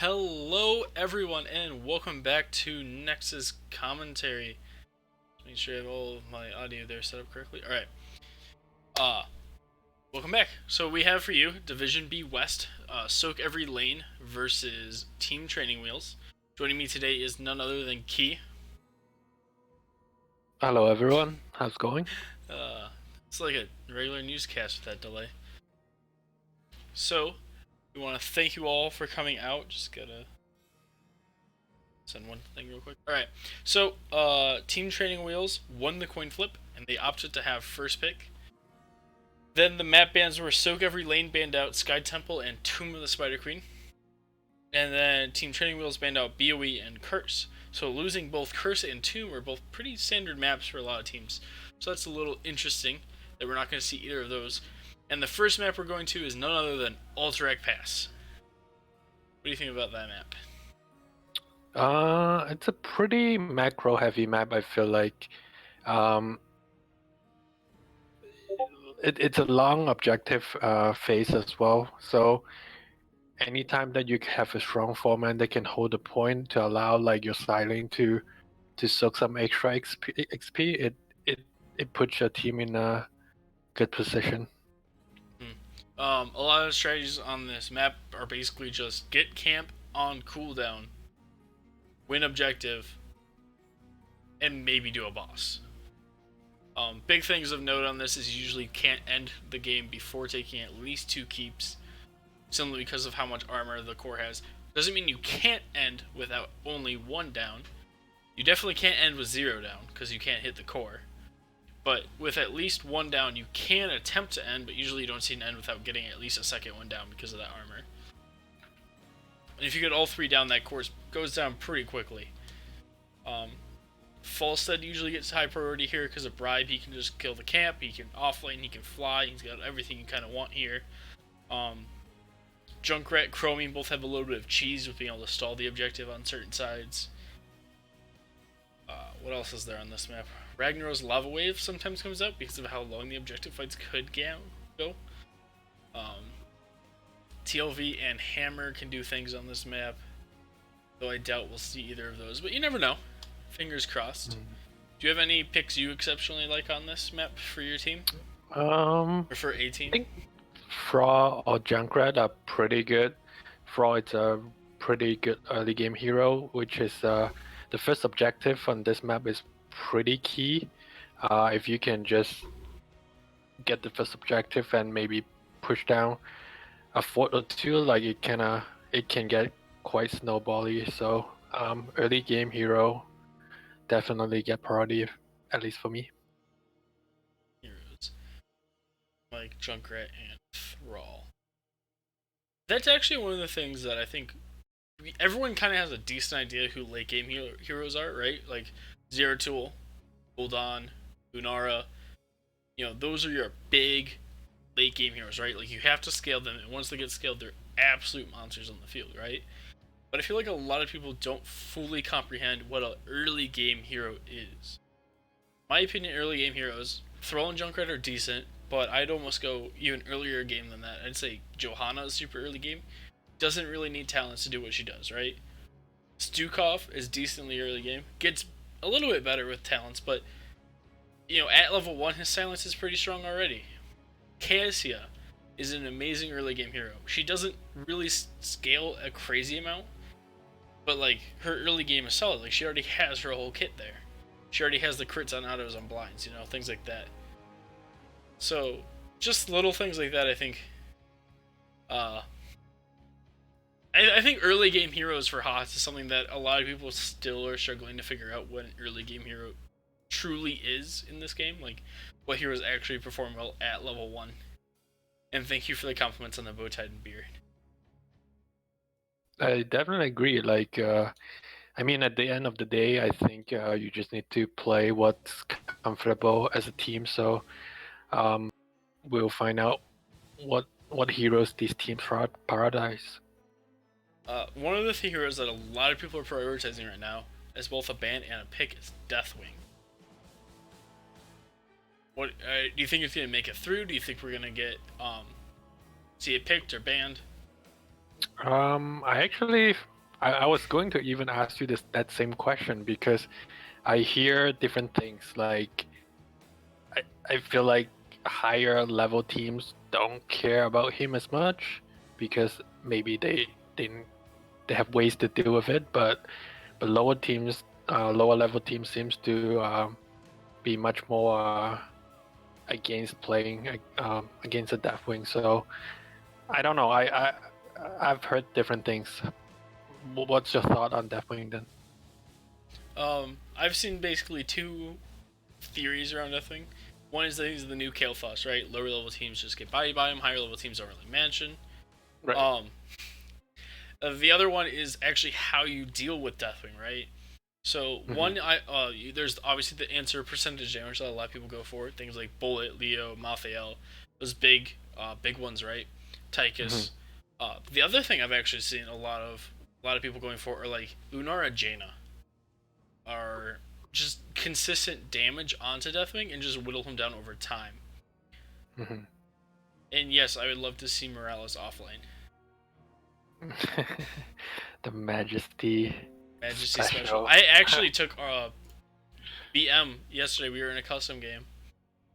Hello, everyone, and welcome back to Nexus commentary. Make sure I have all of my audio there set up correctly. All right. Welcome back. So we have for you Division B West, sOaK every lane versus Team Training Wheels. Joining me today is none other than Key. Hello everyone, how's it going? It's like a regular newscast with that delay. So we want to thank you all for coming out. Just gotta send one thing real quick. Alright, so Team Training Wheels won the coin flip, and they opted to have first pick. Then the map bans were sOaK every lane banned out Sky Temple and Tomb of the Spider Queen. And then Team Training Wheels banned out BOE and Curse. So losing both Curse and Tomb are both pretty standard maps for a lot of teams. So that's a little interesting that we're not going to see either of those. And the first map we're going to is none other than Alterac Pass. What do you think about that map? It's a pretty macro heavy map, I feel like. It's a long objective phase as well, so anytime that you have a strong foreman that can hold the point to allow like your styling to soak some extra XP, it puts your team in a good position. A lot of the strategies on this map are basically just get camp on cooldown, win objective, and maybe do a boss. Big things of note on this is you usually can't end the game before taking at least 2 keeps, simply because of how much armor the core has. Doesn't mean you can't end without only 1 down. You definitely can't end with 0 down, because you can't hit the core. But with at least 1 down, you can attempt to end, but usually you don't see an end without getting at least a second 1 down because of that armor. And if you get all 3 down, that course goes down pretty quickly. Falstead usually gets high priority here because of Bribe. He can just kill the camp, he can offlane, he can fly, he's got everything you kind of want here. Junkrat, Chromium both have a little bit of cheese with being able to stall the objective on certain sides. What else is there on this map? Ragnar's Lava Wave sometimes comes out because of how long the objective fights could go. TLV and Hammer can do things on this map, though I doubt we'll see either of those, but you never know. Fingers crossed. Do you have any picks you exceptionally like on this map for your team? Or for a team? I think Fraw or Junkrat are pretty good. Fraw is a pretty good early game hero, which is the first objective on this map is pretty key. If you can just get the first objective and maybe push down a fort or two, like it can get quite snowbally. So early game hero definitely get priority, at least for me. Heroes like Junkrat and Thrall. That's actually one of the things that I think everyone kind of has a decent idea who late game heroes are, right? Like Zero Tool, Gul'dan, Lunara. You know, those are your big late game heroes, right? Like you have to scale them, and once they get scaled, they're absolute monsters on the field, right? But I feel like a lot of people don't fully comprehend what an early game hero is. My opinion, early game heroes, Thrall and Junkrat are decent, but I'd almost go even earlier game than that. I'd say Johanna is super early game. Doesn't really need talents to do what she does, right? Stukov is decently early game. Gets a little bit better with talents, but you know, at level 1 his silence is pretty strong already. Cassia is an amazing early game hero. She doesn't really scale a crazy amount, but like her early game is solid. Like she already has her whole kit there. She already has the crits on autos on blinds, you know, things like that. So just little things like that, I think. I think early game heroes for HOTS is something that a lot of people still are struggling to figure out what an early game hero truly is in this game. Like what heroes actually perform well at level 1. And thank you for the compliments on the bow tie and beard. I definitely agree. Like, I mean, at the end of the day, I think you just need to play what's comfortable as a team. So we'll find out what heroes these teams prioritize. One of the heroes that a lot of people are prioritizing right now as both a ban and a pick is Deathwing. What do you think it's gonna make it through? Do you think we're gonna get see it picked or banned? I actually I was going to even ask you that same question because I hear different things. Like I feel like higher level teams don't care about him as much because maybe they they have ways to deal with it, but lower teams, lower level teams seems to be much more against playing against a Deathwing. So I don't know. I've heard different things. What's your thought on Deathwing then? I've seen basically two theories around Deathwing. One is that he's the new Kael'thas, right? Lower level teams just get by him. Higher level teams don't really mention. Right. The other one is actually how you deal with Deathwing, right? So one, there's obviously the answer percentage damage that a lot of people go for. Things like Bullet, Leo, Malthael, those big ones, right? Tychus. The other thing I've actually seen a lot of people going for are like Lunara Jaina, are just consistent damage onto Deathwing and just whittle him down over time. And yes, I would love to see Morales offlane. The Majesty special. I actually took BM yesterday. We were in a custom game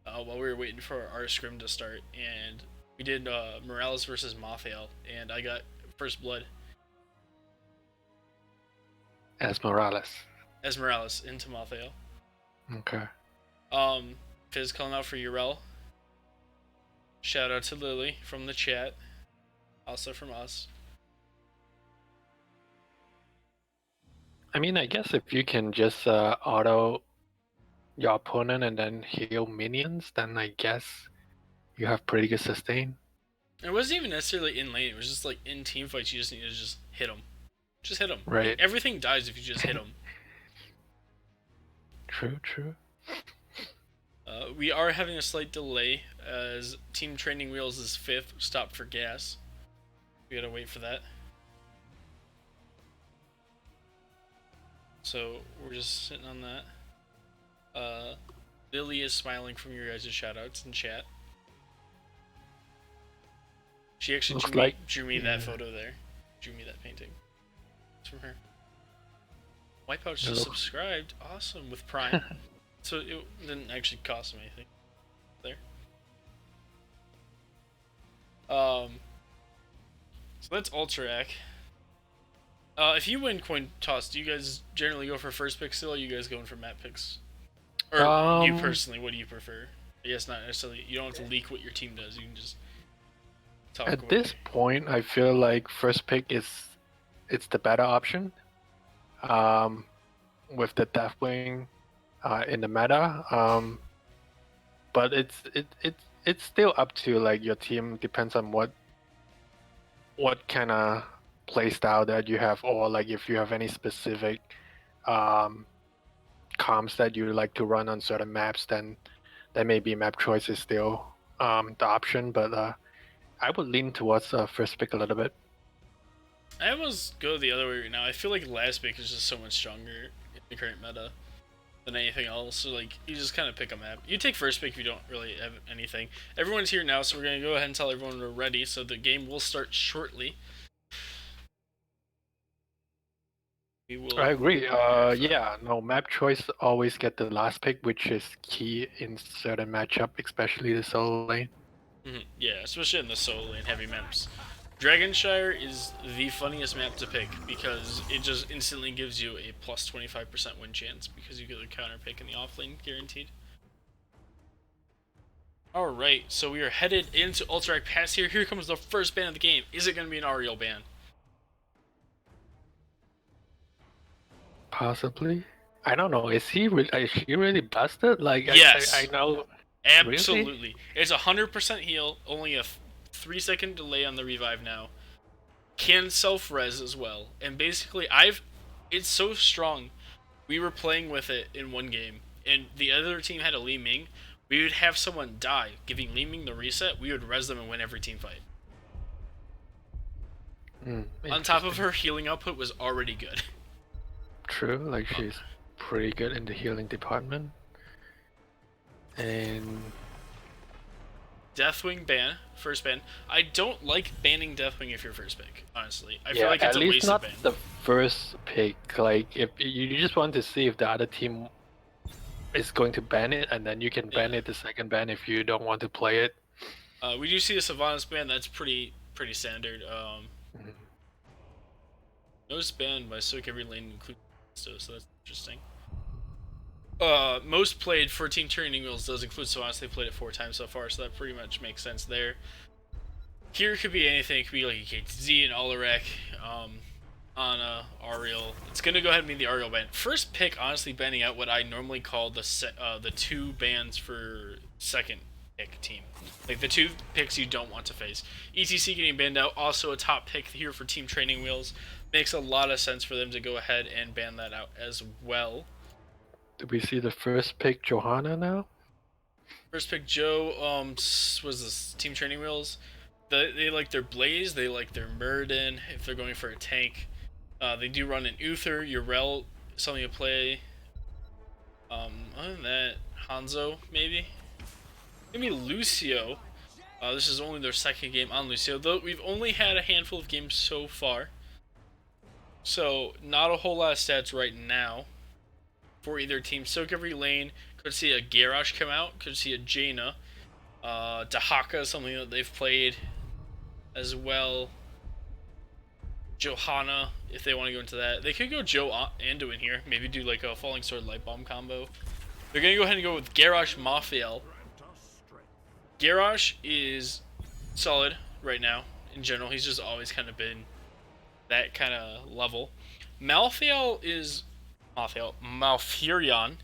while we were waiting for our scrim to start, and we did Morales versus Malthael, and I got first blood as Morales into Malthael. Okay. Fizz calling out for Urel. Shout out to Lily from the chat, also from us. I mean, I guess if you can just auto your opponent and then heal minions, then I guess you have pretty good sustain. It wasn't even necessarily in lane. It was just like in team fights, you just need to just hit them. Just hit them. Right. Like, everything dies if you just hit them. True. We are having a slight delay as Team Training Wheels' 5th stopped for gas. We gotta wait for that. So we're just sitting on that. Lily is smiling from your guys' shoutouts in chat. She actually drew me that photo there. Drew me that painting. It's from her. Wipeout's just subscribed. Awesome, with Prime. So it didn't actually cost him anything. There. So that's Ultrac. If you win coin toss, do you guys generally go for first pick still, or are you guys going for map picks? Or you personally, what do you prefer? I guess not necessarily. You don't have to leak what your team does. You can just talk. At this point, I feel like first pick it's the better option. With the Deathwing in the meta. But it's still up to like your team. Depends on what kind of play style that you have, or like if you have any specific comps that you like to run on certain maps, then maybe map choice is still the option. But I would lean towards first pick a little bit. I almost go the other way right now. I feel like last pick is just so much stronger in the current meta than anything else. So like you just kind of pick a map. You take first pick if you don't really have anything. Everyone's here now, so we're gonna go ahead and tell everyone we're ready. So the game will start shortly. I agree. Map choice always get the last pick, which is key in certain matchup, especially the solo lane. Yeah, especially in the solo lane heavy maps. Dragonshire is the funniest map to pick because it just instantly gives you a plus 25% win chance because you get a counter pick in the offlane guaranteed. Alright, so we are headed into Ultrac Pass here. Here comes the first ban of the game. Is it going to be an Ariel ban? Possibly. I don't know. Is she really busted? Like, yes. I know. Absolutely. Really? It's 100% heal. Only a 3-second delay on the revive now. Can self-res as well. And basically, it's so strong. We were playing with it in one game, and the other team had a Li Ming. We would have someone die, giving Li Ming the reset. We would res them and win every team fight. On top of her healing output was already good. True, like she's pretty good in the healing department. And Deathwing ban, first ban. I don't like banning Deathwing if you're first pick, honestly. I feel Yeah, like it's at a least wasted not ban. the first pick. Like if you just want to see if the other team is going to ban it, and then you can ban Yeah. it the second ban if you don't want to play it. We do see a Sylvanas ban, that's pretty standard. Mhm. Most banned by sOaK every lane includes so that's interesting. Most played for Team Turning Wheels does include Sylvanas. They played it 4 times so far, so that pretty much makes sense there. Here it could be anything. It could be like a KTZ, an Alarak, Ana, Ariel. It's gonna go ahead and be the Ariel ban. First pick, honestly, banning out what I normally call the 2 bans for second pick team. Like the 2 picks you don't want to face. ETC getting banned out, also a top pick here for Team Training Wheels. Makes a lot of sense for them to go ahead and ban that out as well. Do we see the first pick Johanna now? First pick Joe, was this Team Training Wheels? They like their Blaze, they like their Muradin if they're going for a tank. They do run an Uther, Urel, something to play. Other than that, Hanzo, maybe? Maybe Lucio. This is only their second game on Lucio, though we've only had a handful of games so far. So, not a whole lot of stats right now for either team. sOaK every lane, could see a Garrosh come out, could see a Jaina. Dahaka is something that they've played as well. Johanna, if they want to go into that. They could go Joe Anduin here. Maybe do like a Falling Sword Light Bomb combo. They're going to go ahead and go with Garrosh Mafiel. Garrosh is solid right now. In general, he's just always kind of been that kind of level. Malfurion is... Malfurion.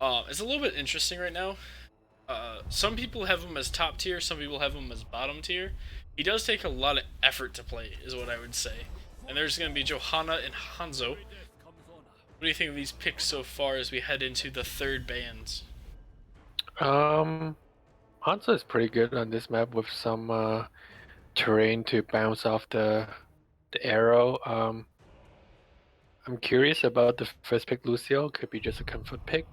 It's a little bit interesting right now. Some people have him as top tier, some people have him as bottom tier. He does take a lot of effort to play, is what I would say. And there's going to be Johanna and Hanzo. What do you think of these picks so far as we head into the third bans? Hanzo is pretty good on this map with some terrain to bounce off the arrow. I'm curious about the first pick Lucio. Could be just a comfort pick.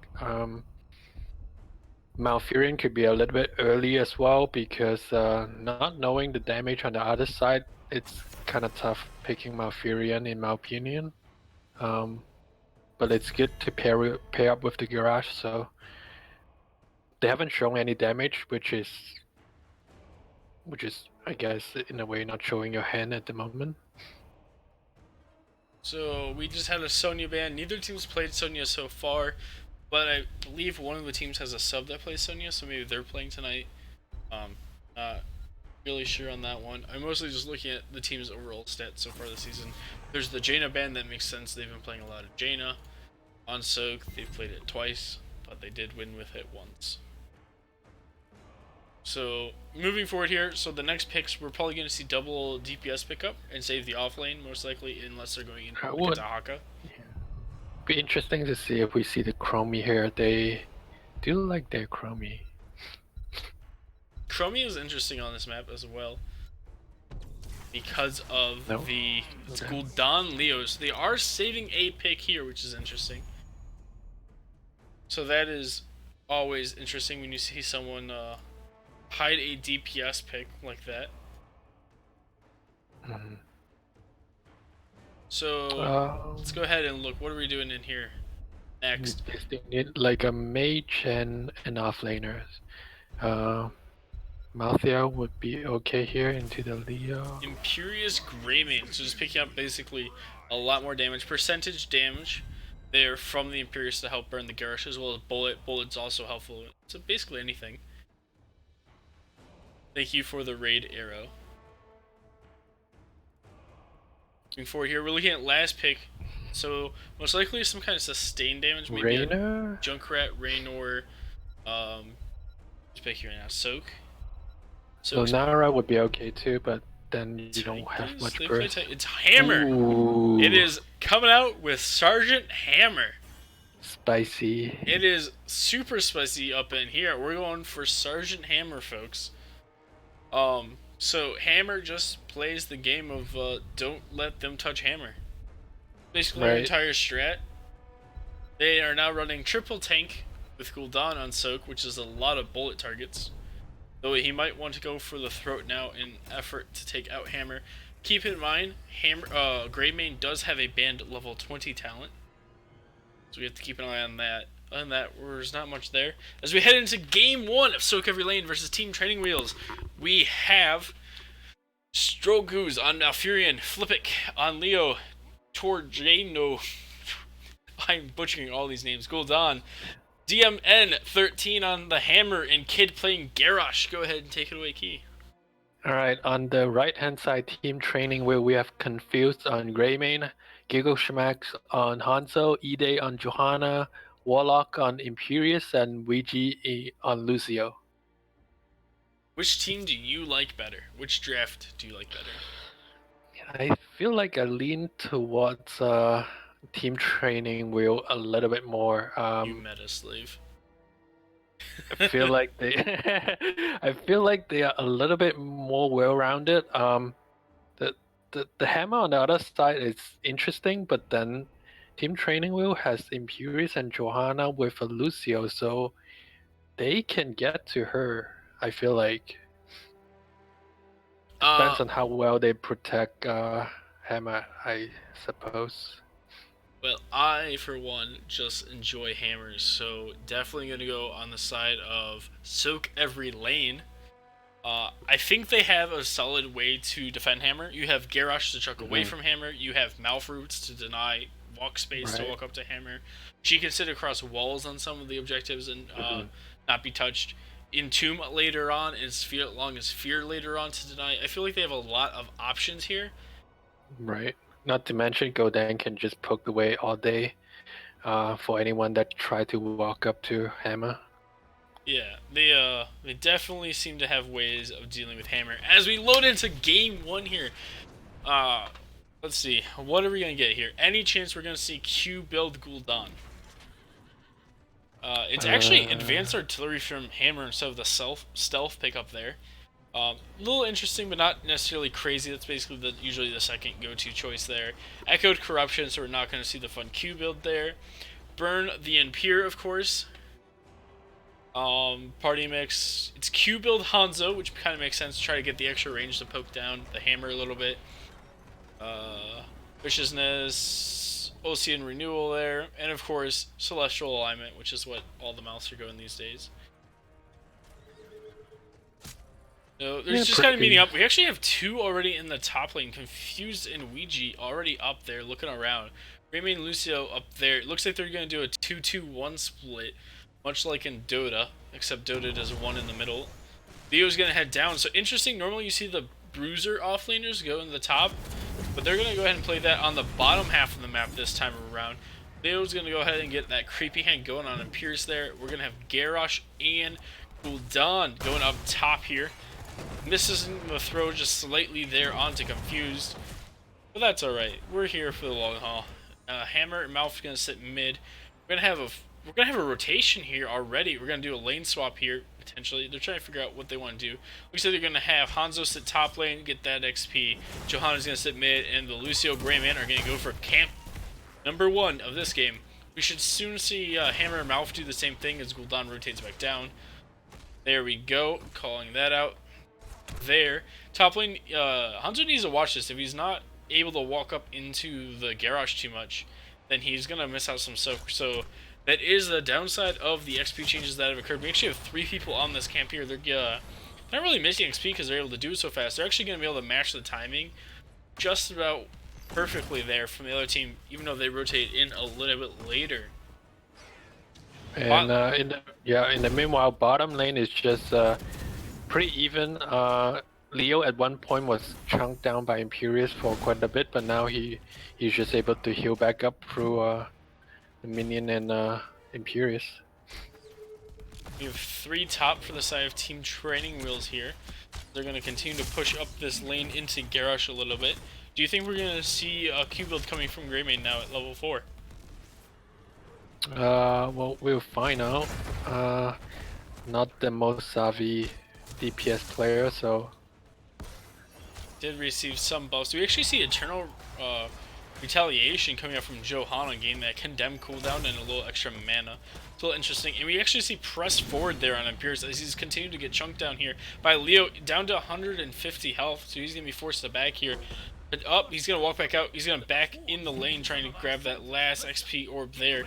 Malfurion could be a little bit early as well because not knowing the damage on the other side, it's kind of tough picking Malfurion in my opinion. But it's good to pair up with the Garage, so they haven't shown any damage, which is I guess in a way not showing your hand at the moment. So we just had a Sonya ban. Neither team's played Sonya so far, but I believe one of the teams has a sub that plays Sonya, so maybe they're playing tonight. Not really sure on that one. I'm mostly just looking at the team's overall stats so far this season. There's the Jaina ban, that makes sense. They've been playing a lot of Jaina. On sOaK, they've played it twice, but they did win with it once. So, moving forward here, so the next picks, we're probably going to see double DPS pickup and save the off lane, most likely, unless they're going into Dahaka. Be interesting to see if we see the Chromie here. They do like their Chromie. Chromie is interesting on this map as well, because of the Gul'dan Leos. They are saving a pick here, which is interesting. So that is always interesting when you see someone hide a DPS pick like that. So let's go ahead and look. What are we doing in here next? They need like a mage and an offlaners. Malthea would be okay here into the Leo. Imperious Greymane, so just picking up basically a lot more damage. Percentage damage there from the Imperious to help burn the Garrosh, as well as Bullet. Bullet's also helpful. So basically anything. Thank you for the raid arrow. Moving forward here, we're looking at last pick. So most likely some kind of sustained damage. Maybe Raynor? Junkrat, Raynor. Just pick here right now. sOaK. So Nara would be okay too, but then you don't have much burst. It's Hammer. Ooh. It is coming out with Sergeant Hammer. Spicy. It is super spicy up in here. We're going for Sergeant Hammer, folks. So Hammer just plays the game of don't let them touch Hammer. Basically, their entire strat. They are now running triple tank with Gul'dan on sOaK, which is a lot of bullet targets. though he might want to go for the throat now in effort to take out Hammer. Keep in mind, Greymane does have a banned level 20 talent, so we have to keep an eye on that. Other than that, there's not much there. As we head into Game 1 of sOaK Every Lane versus Team Training Wheels, we have Strogoose on Malfurion, Flippic on Leo, Torjano, I'm butchering all these names, Gul'dan, DMN13 on the Hammer, and Kid playing Garrosh. Go ahead and take it away, Key. Alright, on the right hand side team training where we have Confused on Greymane, Giggleshmax on Hanzo, Ide on Johanna, Warlock on Imperius, and Ouija on Lucio. Which team do you like better? Which draft do you like better? I feel like I lean towards team training wheel a little bit more. You meta slave. I feel like they I feel like they are a little bit more well-rounded. The hammer on the other side is interesting, but then team training wheel has Imperius and Johanna with a Lucio, so they can get to her. I feel like depends on how well they protect hammer, I suppose. Well, I, for one, just enjoy hammers, so definitely going to go on the side of sOaK Every Lane. I think they have a solid way to defend hammer. You have Garrosh to chuck away from hammer. You have Malfroots to deny walk space to walk up to hammer. She can sit across walls on some of the objectives and not be touched. Entomb later on, and Sphere long as Fear later on to deny. I feel like they have a lot of options here. Right. Not to mention, Gul'dan can just poke away all day for anyone that try to walk up to Hammer. Yeah, they definitely seem to have ways of dealing with Hammer. As we load into Game 1 here, let's see, what are we going to get here? Any chance we're going to see Q build Gul'dan? It's actually advanced artillery from Hammer instead of the stealth pickup there. A little interesting, but not necessarily crazy. That's basically usually the second go-to choice there. Echoed Corruption, so we're not going to see the fun Q build there. Burn the Impure, of course. Party mix. It's Q build Hanzo, which kind of makes sense to try to get the extra range to poke down the hammer a little bit. Viciousness, Ocean Renewal there, and of course Celestial Alignment, which is what all the mouths are going these days. So there's just kind of meeting up. We actually have two already in the top lane. Confused and Ouija already up there looking around. Greymane and Lucio up there. It looks like they're going to do a 2-2-1 split, much like in Dota, except Dota does one in the middle. Leo's going to head down. So interesting, normally you see the Bruiser offlaners go in the top, but they're going to go ahead and play that on the bottom half of the map this time around. Leo's going to go ahead and get that creepy hand going on Imperius there. We're going to have Garrosh and Gul'dan going up top here. Misses the throw just slightly there onto Confused, but that's alright. We're here for the long haul. Hammer and Mouth gonna sit mid. We're gonna have a rotation here already. We're gonna do a lane swap here potentially. They're trying to figure out what they want to do. We said they're gonna have Hanzo sit top lane, get that XP. Johanna's gonna sit mid, and the Lucio Greymane are gonna go for camp number 1 of this game. We should soon see Hammer and Mouth do the same thing as Gul'dan rotates back down. There we go, calling that out. There. Top lane, Hanzo needs to watch this. If he's not able to walk up into the Garrosh too much, then he's going to miss out some sOaK. So that is the downside of the XP changes that have occurred. We actually have 3 people on this camp here. They're not really missing XP because they're able to do it so fast. They're actually going to be able to match the timing just about perfectly there from the other team, even though they rotate in a little bit later. And in the meanwhile, bottom lane is just pretty even. Leo at one point was chunked down by Imperius for quite a bit, but now he's just able to heal back up through the minion and Imperius. We have 3 top for the side of Team Training Wheels here. They're going to continue to push up this lane into Garrosh a little bit. Do you think we're going to see a Q build coming from Greymane now at level 4? Well, we'll find out. Not the most savvy DPS player, so did receive some buffs. We actually see Eternal retaliation coming out from Johanna, getting that condemn cooldown and a little extra mana. It's a little interesting, and we actually see press forward there on Imperius as he's continued to get chunked down here by Leo, down to 150 health, so he's gonna be forced to back here. But up, he's gonna walk back out. He's gonna back in the lane, trying to grab that last XP orb there.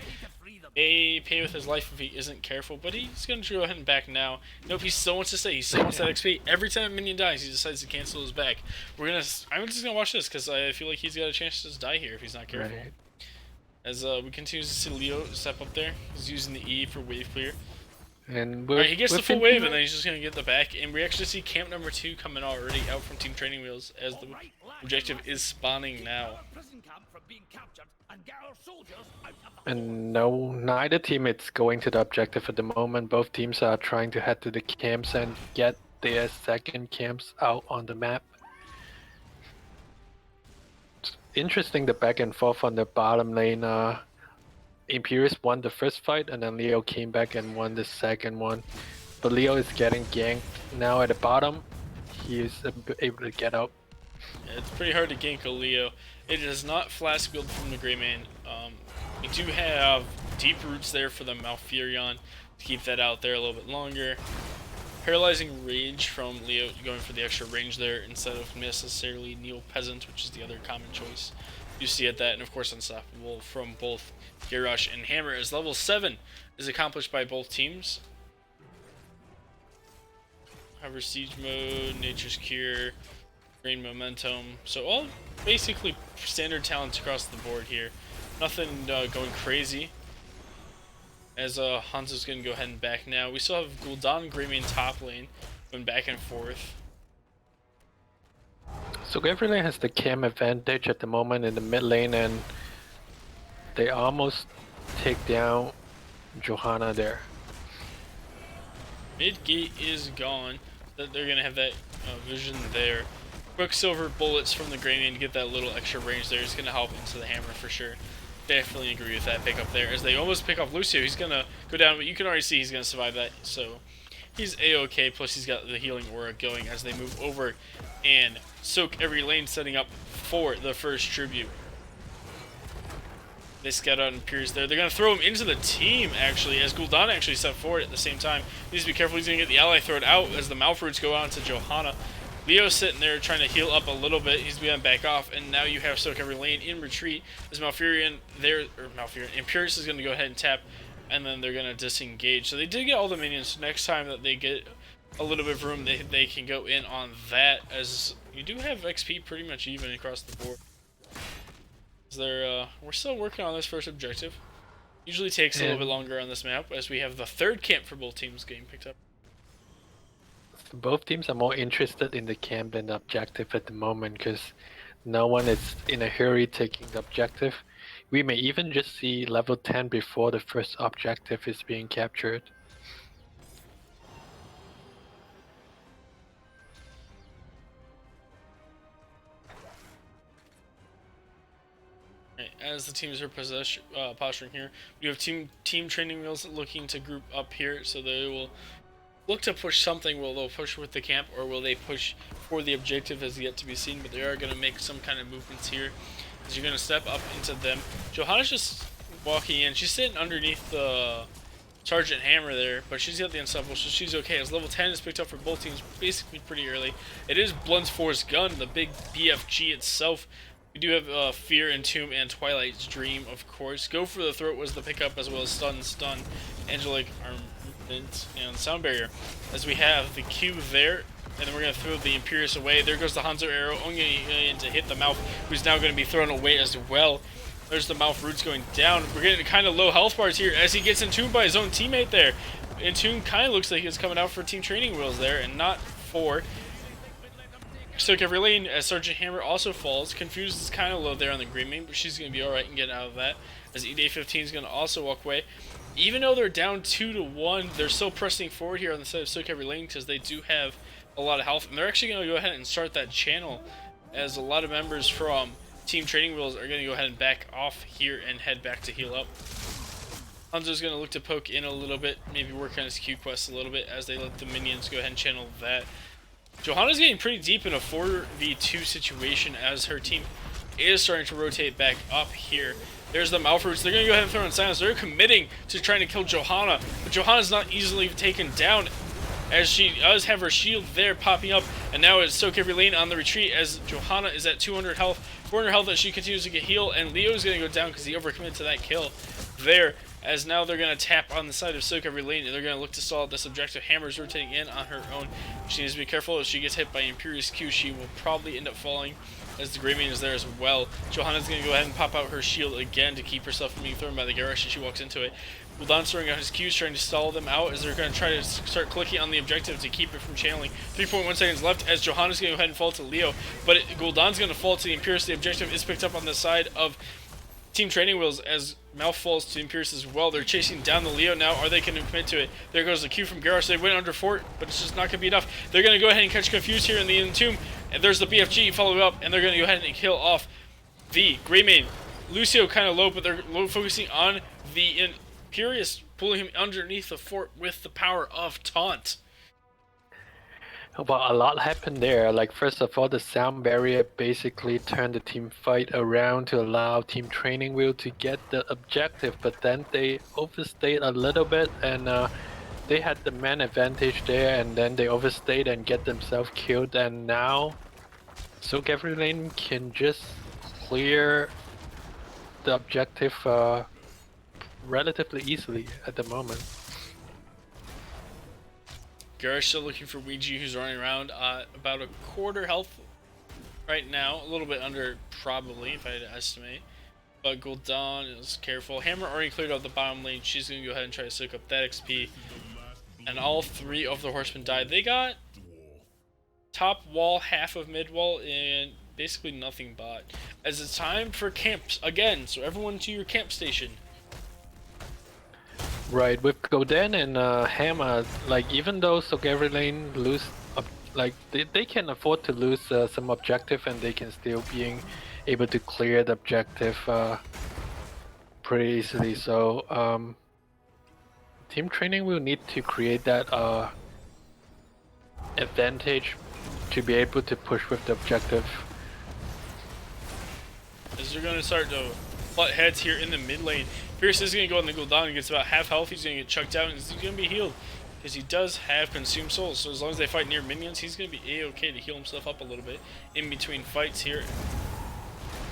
Pay with his life if he isn't careful, but he's gonna go ahead and back now. Nope, he still wants to stay. He still wants that XP. Every time a minion dies, he decides to cancel his back. I'm just gonna watch this because I feel like he's got a chance to just die here if he's not careful. Right. As we continue to see Leo step up there, he's using the E for wave clear. And Alright, he gets the full wave, and then he's just gonna get the back. And we actually see camp number 2 coming already out from Team Training Wheels as the objective is spawning now. And no, neither team is going to the objective at the moment. Both teams are trying to head to the camps and get their second camps out on the map. It's interesting the back and forth on the bottom lane. Imperius won the first fight, and then Leo came back and won the second one. But Leo is getting ganked now at the bottom. He is able to get out. Yeah, it's pretty hard to gank a Leo. It is not flask build from the Greymane. We do have deep roots there for the Malfurion to keep that out there a little bit longer. Paralyzing Rage from Leo going for the extra range there instead of necessarily Neo Peasant, which is the other common choice. You see at that, and of course Unstoppable from both Gear Rush and Hammer as level 7 is accomplished by both teams. However, Siege Mode, Nature's Cure, Rain Momentum, so all basically standard talents across the board here. Nothing going crazy. As Hanzo's going to go ahead and back now. We still have Gul'dan Greymane top lane going back and forth. So eVeRy has the cam advantage at the moment in the mid lane, and they almost take down Johanna there. Mid gate is gone. They're going to have that vision there. Quicksilver bullets from the Greymane to get that little extra range there is going to help into the hammer for sure. Definitely agree with that pickup there. As they almost pick off Lucio, he's going to go down, but you can already see he's going to survive that. So he's a-okay, plus he's got the healing aura going as they move over and soak every lane, setting up for the first tribute. They scout out and Pierce there. They're going to throw him into the team, actually, as Gul'dan actually stepped forward at the same time. He needs to be careful. He's going to get the ally thrown out as the Malfroots go out to Johanna. Leo's sitting there trying to heal up a little bit. He's going to back off, and now you have soak every lane in retreat. As Imperius is going to go ahead and tap, and then they're going to disengage. So they did get all the minions. So next time that they get a little bit of room, they can go in on that, as you do have XP pretty much even across the board. We're still working on this first objective. Usually takes a little bit longer on this map, as we have the third camp for both teams getting picked up. Both teams are more interested in the camp than the objective at the moment, because no one is in a hurry taking the objective. We may even just see level 10 before the first objective is being captured. Right, as the teams are posturing here, we have team Training Wheels looking to group up here, so they will look to push something. Will they push with the camp, or will they push for the objective is yet to be seen, but they are going to make some kind of movements here as you're going to step up into them. Johanna's just walking in. She's sitting underneath the Sergeant Hammer there, but she's got the Unstoppable, so she's okay. As level 10 is picked up for both teams basically pretty early. It is Blunt's Force Gun, the big BFG itself. We do have Fear, Entomb, and Twilight's Dream, of course. Go for the Throat was the pickup, as well as Stun, Angelic Armament, and Sound Barrier. As we have the Q there, and then we're going to throw the Imperius away. There goes the Hanzo arrow, only to hit the Mouth, who's now going to be thrown away as well. There's the Mouth Roots going down. We're getting kind of low health bars here as he gets entombed by his own teammate there. Entomb kind of looks like he's coming out for Team Training Wheels there, and not for Soak every lane, as Sergeant Hammer also falls. Confused is kind of low there on the Greymane, but she's going to be alright and get out of that. As E-Day15 is going to also walk away. Even though they're down 2-1, they're still pressing forward here on the side of Soak every lane because they do have a lot of health. And they're actually going to go ahead and start that channel, as a lot of members from Team Training Wheels are going to go ahead and back off here and head back to heal up. Hanzo's going to look to poke in a little bit, maybe work on his Q quest a little bit as they let the minions go ahead and channel that. Johanna's getting pretty deep in a 4v2 situation as her team is starting to rotate back up here. There's the Malfroots. They're going to go ahead and throw in silence. They're committing to trying to kill Johanna, but Johanna's not easily taken down, as she does have her shield there popping up, and now it's sOaK LaNe on the retreat as Johanna is at 200 health, 400 health as she continues to get healed, and Leo is going to go down because he overcommitted to that kill there, as now they're going to tap on the side of sOaK LaNe, and they're going to look to stall this objective. Hammer's rotating in on her own. She needs to be careful. If she gets hit by Imperious Q, she will probably end up falling, as the Greymane is there as well. Johanna's going to go ahead and pop out her shield again to keep herself from being thrown by the Garrosh as she walks into it. Gul'dan's throwing out his Qs, trying to stall them out as they're going to try to start clicking on the objective to keep it from channeling. 3.1 seconds left as Johanna's going to go ahead and fall to Leo, but Gul'dan's going to fall to the Imperious. The objective is picked up on the side of Team Training Wheels as Malf falls to Imperious as well. They're chasing down the Leo now. Are they going to commit to it? There goes the Q from Garrosh. They went under fort, but it's just not going to be enough. They're going to go ahead and catch Confused here in the Entomb, and there's the BFG following up, and they're going to go ahead and kill off the Greymane. Lucio kind of low, but they're focusing on the Imperious, pulling him underneath the fort with the power of Taunt. Well, a lot happened there. Like, first of all, the sound barrier basically turned the team fight around to allow Team Training Wheel to get the objective, but then they overstayed a little bit, and they had the man advantage there, and then they overstayed and get themselves killed, and now sOaK LaNe can just clear the objective relatively easily at the moment. Garrosh still looking for Ouija, who's running around about a quarter health right now. A little bit under, probably, if I had to estimate. But Gul'dan is careful. Hammer already cleared out the bottom lane. She's going to go ahead and try to soak up that XP. And all three of the horsemen died. They got top wall, half of mid wall, and basically nothing bot. As it's time for camps again, so everyone to your camp station. Right, with Gul'dan and Hammer, like, even though sOaK LaNe lose, like, they can afford to lose some objective, and they can still being able to clear the objective pretty easily. So Team Training will need to create that advantage to be able to push with the objective. As they're going to start to butt heads here in the mid lane. Pierce is going to go on the Gul'dan and gets about half health. He's going to get chucked out and he's going to be healed because he does have Consume Souls. So as long as they fight near minions, he's going to be A-OK to heal himself up a little bit in between fights here.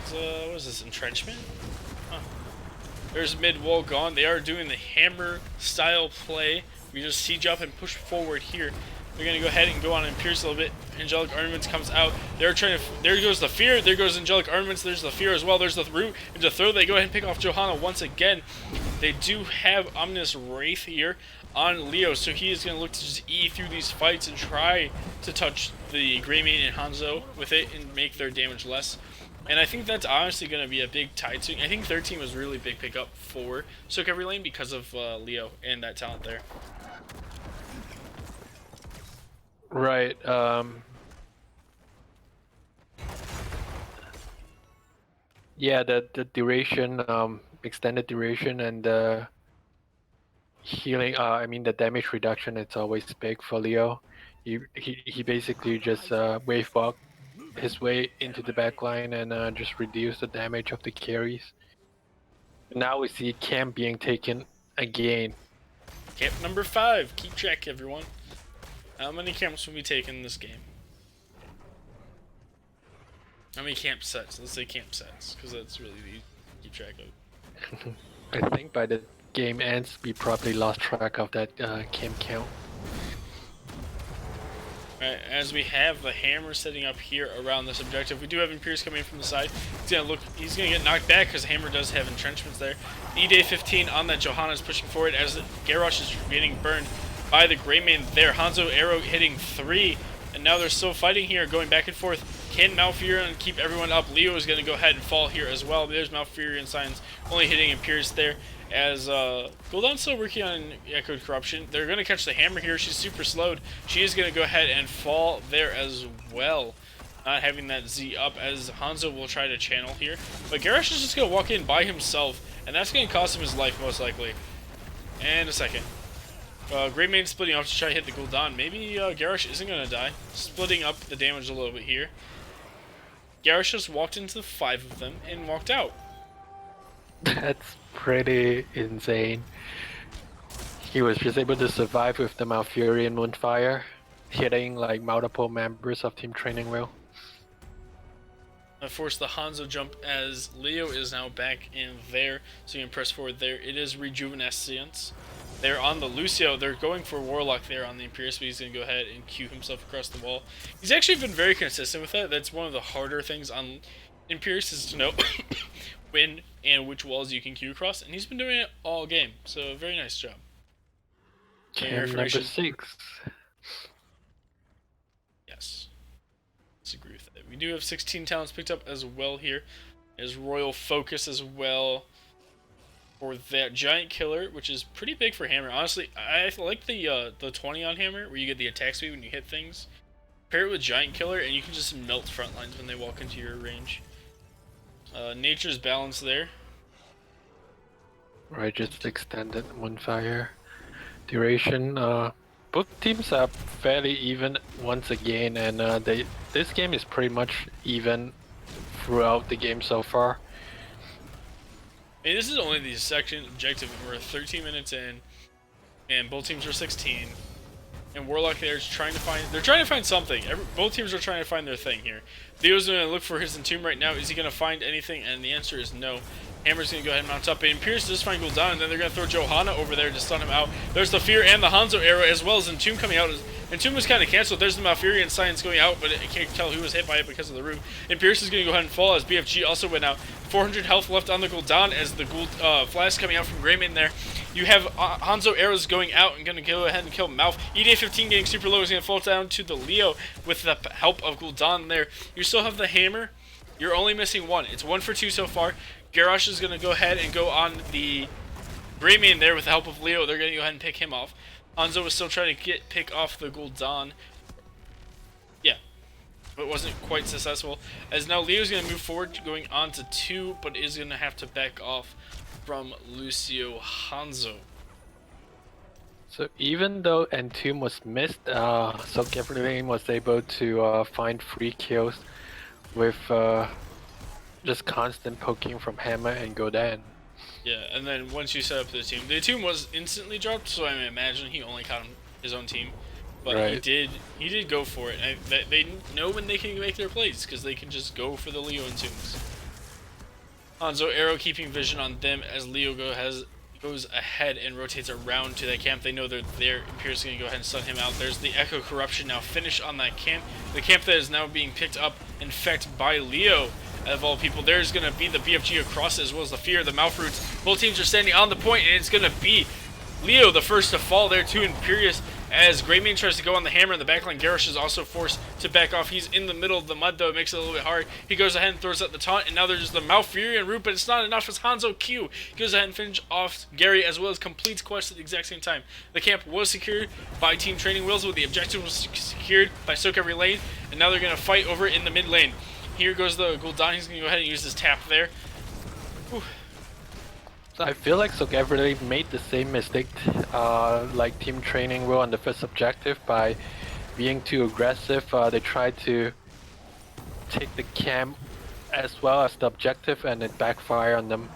So, what is this, entrenchment? Huh. There's mid wall gone. They are doing the hammer style play. We just siege up and push forward here. They're going to go ahead and go on and pierce a little bit. Angelic Armaments comes out. They're trying to... There goes the Fear. There goes Angelic Armaments. There's the Fear as well. There's the Root. And to throw, they go ahead and pick off Johanna once again. They do have Ominous Wraith here on Leo, so he is going to look to just E through these fights and try to touch the Greymane and Hanzo with it and make their damage less. And I think that's honestly going to be a big tide swing. I think 13 was really big pickup for sOaK LaNe because of Leo and that talent there. Right. Yeah, the duration, extended duration, and the healing. I mean, the damage reduction. It's always big for Leo. He basically just wave walk his way into the backline and just reduce the damage of the carries. Now we see camp being taken again. Camp number 5. Keep track, everyone. How many camps will be taken in this game? How many camp sets? Let's say camp sets, because that's really easy to keep track of. I think by the game ends, we probably lost track of that camp count. Alright, as we have the hammer setting up here around this objective, we do have Imperious coming in from the side. He's gonna get knocked back because Hammer does have entrenchments there. E-Day 15 on that. Johanna is pushing forward as Garrosh is getting burned by the Greymane there. Hanzo arrow hitting 3, and now they're still fighting here, going back and forth. Can Malfurion keep everyone up? Leo is going to go ahead and fall here as well. There's Malfurion signs only hitting Imperious there. As Gul'dan's still working on Echoed Corruption. They're going to catch the hammer here. She's super slowed. She is going to go ahead and fall there as well. Not having that Z up as Hanzo will try to channel here. But Garrosh is just going to walk in by himself, and that's going to cost him his life most likely. And a second. Greymane splitting off to try to hit the Gul'dan. Maybe Garrosh isn't going to die. Splitting up the damage a little bit here. Garrosh just walked into the 5 of them and walked out. That's pretty insane. He was just able to survive with the Malfury and Moonfire, hitting like multiple members of Team Training Wheel. Force the Hanzo jump as Leo is now back in there, so you can press forward there. It is Rejuvenescence. They're on the Lucio. They're going for Warlock there on the Imperius, but he's going to go ahead and queue himself across the wall. He's actually been very consistent with that. That's one of the harder things on Imperius is to know when and which walls you can queue across, and he's been doing it all game, so very nice job. And number 6. Yes. Let's agree with that. We do have 16 talents picked up as well here. There's Royal Focus as well for that Giant Killer, which is pretty big for Hammer. Honestly, I like the 20 on Hammer, where you get the attack speed when you hit things. Pair it with Giant Killer, and you can just melt front lines when they walk into your range. Nature's Balance there. Right, just extended Moonfire duration. Both teams are fairly even once again, and this game is pretty much even throughout the game so far. Hey, this is only the second objective, and we're 13 minutes in, and both teams are 16. And Warlock there is trying to find something. Both teams are trying to find their thing here. Leo's going to look for his Entomb right now. Is he going to find anything? And the answer is no. Hammer's going to go ahead and mount up. And Pierce does find Gul'dan, and then they're going to throw Johanna over there to stun him out. There's the Fear and the Hanzo arrow, as well as Entomb coming out. Entomb was kind of canceled. There's the Malfurion Science going out, but I can't tell who was hit by it because of the roof. And Pierce is going to go ahead and fall as BFG also went out. 400 health left on the Gul'dan as the Flask coming out from Greymane there. You have Hanzo arrows going out and going to go ahead and kill Malf. EDA-15 getting super low is going to fall down to the Leo with the help of Gul'dan there. You still have the Hammer. You're only missing one. It's 1 for 2 so far. Garrosh is going to go ahead and go on the Greymane there with the help of Leo. They're going to go ahead and pick him off. Hanzo was still trying to pick off the Gul'dan. Yeah. But wasn't quite successful. As now Leo's going to move forward, going on to 2, but is going to have to back off from Lucio Hanzo. So even though Entomb was missed, sOaK eVeRy was able to find 3 kills with just constant poking from Hammer and Gul'dan. Yeah, and then once you set up the team was instantly dropped, so I imagine he only caught his own team. But right. he did go for it. And they know when they can make their plays, because they can just go for the Leo Entombs. Hanzo arrow keeping vision on them as Leo goes ahead and rotates around to that camp. They know they're there. Imperius is going to go ahead and stun him out. There's the Echo Corruption now finished on that camp. The camp that is now being picked up, in fact, by Leo. Of all people, there's going to be the BFG across it, as well as the Fear, the Malfroots. Both teams are standing on the point, and it's going to be Leo the first to fall there to Imperius as Greymane tries to go on the Hammer in the backline. Garrosh is also forced to back off. He's in the middle of the mud, though. It makes it a little bit hard. He goes ahead and throws out the taunt, and now there's the Malfurion root, but it's not enough as Hanzo Q goes ahead and finishes off Gary, as well as completes quest at the exact same time. The camp was secured by Team Training Wheels, with the objective was secured by sOaK eVeRy lane, and now they're going to fight over in the mid lane. Here goes the Gul'dan. He's going to go ahead and use his tap there. Whew. So I feel like sOaK eVeRy made the same mistake like Team Training will on the first objective by being too aggressive. They tried to take the camp as well as the objective, and it backfired on them.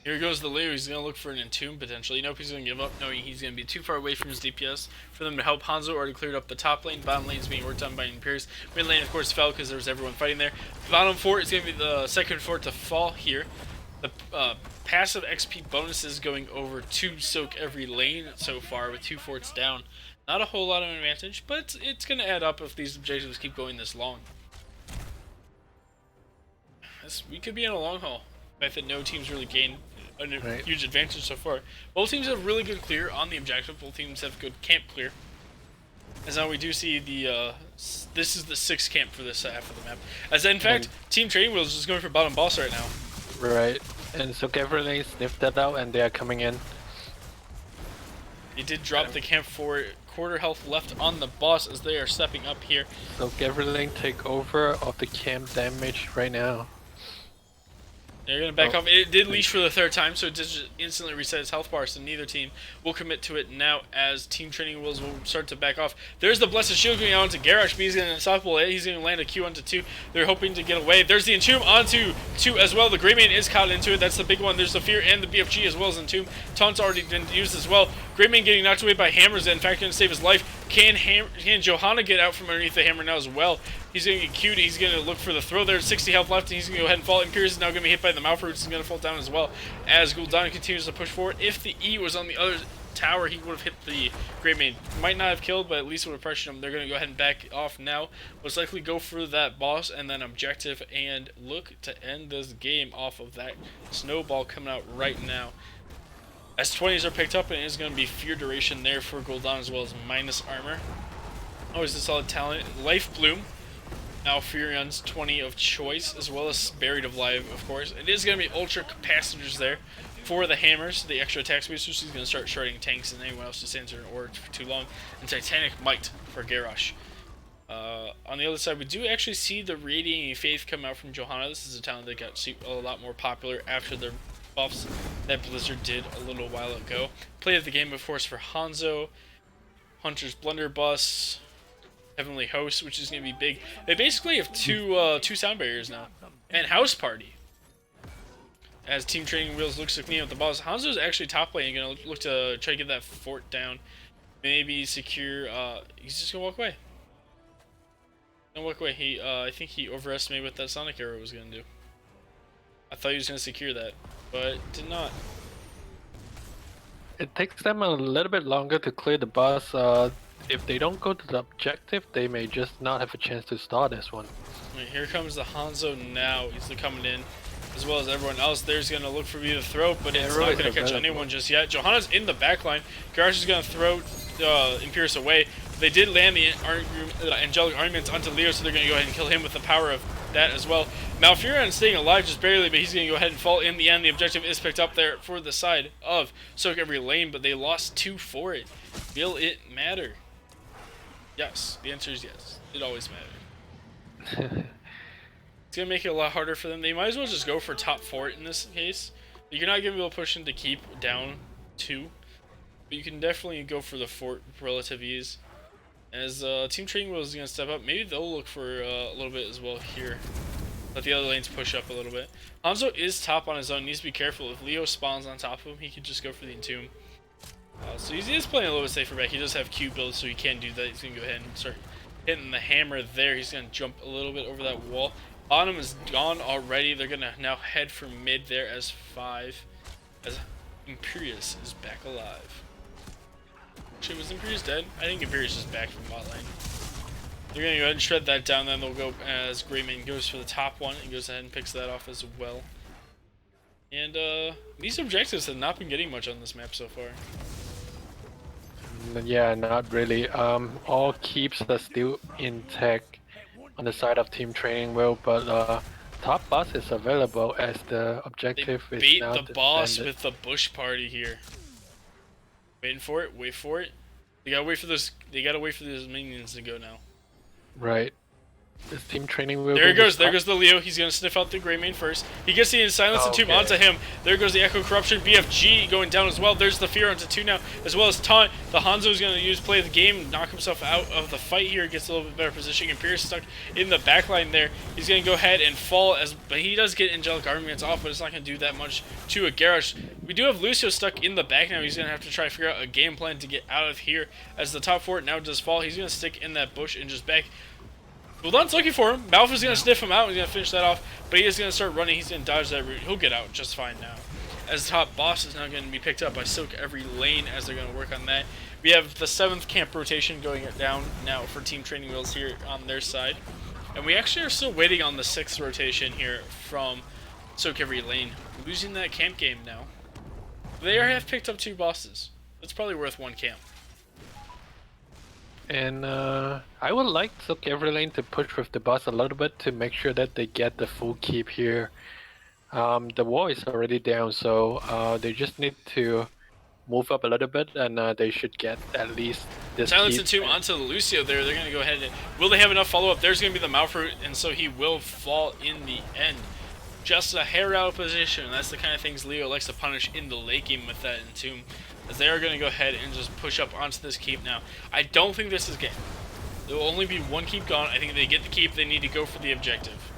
Here goes the Leo. He's going to look for an Entomb potentially. Nope, he's going to give up, knowing he's going to be too far away from his DPS for them to help. Hanzo already cleared up the top lane. Bottom lane is being worked on by Imperius. Mid lane, of course, fell because there was everyone fighting there. Bottom fort is going to be the second fort to fall here. The passive XP bonuses going over to sOaK eVeRy lane so far with 2 forts down. Not a whole lot of advantage, but it's going to add up if these objectives keep going this long. We could be in a long haul. The fact that no teams really gained a huge advantage so far. Both teams have really good clear on the objective. Both teams have good camp clear. As now we do see the this is the 6th camp for this half of the map. As in fact, Team Training Wheels is just going for bottom boss right now. Right, and sOaK eVeRy sniffed that out, and they are coming in. They did drop the camp for quarter health left on the boss as they are stepping up here. sOaK eVeRy take over of the camp damage right now. They're going to back off. It did leash for the third time, so it did just instantly reset its health bar, so neither team will commit to it now as Team Training Wheels will start to back off. There's the Blessed Shield going out onto Garrosh, but he's going to unstoppable. He's going to land a Q onto 2. They're hoping to get away. There's the Entomb onto 2 as well. The Greymane is caught into it. That's the big one. There's the Fear and the BFG as well as Entomb. Taunt's already been used as well. Greymane getting knocked away by hammers, in fact, going to save his life. Can Johanna get out from underneath the hammer now as well? He's going to get queued. He's going to look for the throw there. 60 health left, and he's going to go ahead and fall. Imperius is now going to be hit by the Malfruits. He's going to fall down as well as Gul'dan continues to push forward. If the E was on the other tower, he would have hit the Greymane. Might not have killed, but at least would have pressured him. They're going to go ahead and back off now. Most likely go for that boss and then objective and look to end this game off of that snowball coming out right now. As 20s are picked up, and it is going to be fear duration there for Gul'dan as well as minus armor. Always a solid talent. Life Bloom. Now Furion's 20 of choice, as well as Buried of Life, of course. It is going to be Ultra Capacitors there for the hammers, the extra attack speed, so she's going to start shredding tanks and anyone else who stands in order for too long. And Titanic Might for Garrosh. On the other side, we do actually see the Radiating Faith come out from Johanna. This is a talent that got a lot more popular after their buffs that Blizzard did a little while ago. Play of the game, of course, for Hanzo, Hunter's Blunderbuss, Heavenly Host, which is going to be big. They basically have two sound barriers now. And House Party. As Team Training Wheels looks to clean up the boss. Hanzo's actually top lane, going to look to try to get that fort down. Maybe secure, he's just going to walk away. Don't walk away. I think he overestimated what that Sonic Arrow was going to do. I thought he was going to secure that, but did not. It takes them a little bit longer to clear the boss. If they don't go to the objective, they may just not have a chance to start this one. Right, here comes the Hanzo now. He's coming in, as well as everyone else. There's going to look for me to throw, but it's not going to catch anyone just yet. Johanna's in the backline. Garrosh is going to throw Imperius away. They did land the Angelic Armaments onto Leo, so they're going to go ahead and kill him with the power of that as well. Malfurion staying alive just barely, but he's going to go ahead and fall in the end. The objective is picked up there for the side of sOaK every lane, but they lost 2 for it. Will it matter? Yes. The answer is yes. It always matters. It's going to make it a lot harder for them. They might as well just go for top fort in this case. You're not going to be able to push them to keep down 2, but you can definitely go for the fort with relative ease. As Team Training Wheels is going to step up, maybe they'll look for a little bit as well here. Let the other lanes push up a little bit. Hanzo is top on his own. Needs to be careful. If Leo spawns on top of him, he could just go for the Entomb. So he is playing a little bit safer back. He does have Q builds, so he can do that. He's going to go ahead and start hitting the hammer there. He's going to jump a little bit over that wall. Bottom is gone already. They're going to now head for mid there as 5. As Imperius is back alive. Actually, was Imperius dead? I think Imperius is back from bot lane. They're going to go ahead and shred that down, then they'll go as Greymane goes for the top one and goes ahead and picks that off as well. And these objectives have not been getting much on this map so far. Yeah, not really. All keeps are still intact on the side of Team Training Wheel, but top boss is available as the objective is now beat the boss with the Bush Party here. Waiting for it. Wait for it. They gotta wait for those. They gotta wait for those minions to go now. Right. This Team Training Wheel. There he goes. There goes the Leo. He's gonna sniff out the Greymane first. He gets the Silence and Tomb onto him. There goes the Echo Corruption. BFG going down as well. There's the Fear onto 2 now, as well as Taunt. The Hanzo is gonna use play of the game, knock himself out of the fight here. Gets a little bit better positioning. Imperius stuck in the backline there. He's gonna go ahead and fall but he does get Angelic Armaments off, but it's not gonna do that much to a Garrosh. We do have Lucio stuck in the back now. He's gonna have to try to figure out a game plan to get out of here. As the top fort now does fall, he's gonna stick in that bush and just back. Gul'dan's looking for him. Malphite's going to sniff him out. He's going to finish that off. But he is going to start running. He's going to dodge that route. He'll get out just fine now. As the top boss is now going to be picked up by sOaK every lane as they're going to work on that. We have the 7th camp rotation going down now for Team Training Wheels here on their side. And we actually are still waiting on the 6th rotation here from sOaK every lane. Losing that camp game now. They have picked up 2 bosses. It's probably worth 1 camp. And I would like sOaK every lane to push with the boss a little bit to make sure that they get the full keep here. The wall is already down, so they just need to move up a little bit, and they should get at least this Silence keep. and Tomb onto Lucio there. They're going to go ahead and... Will they have enough follow-up? There's going to be the Malfruit, and so he will fall in the end. just a hair out of position. And that's the kind of things Leo likes to punish in the late game with that Entomb, as they are going to go ahead and just push up onto this keep now. I don't think this is game. There will only be one keep gone. I think if they get the keep, they need to go for the objective.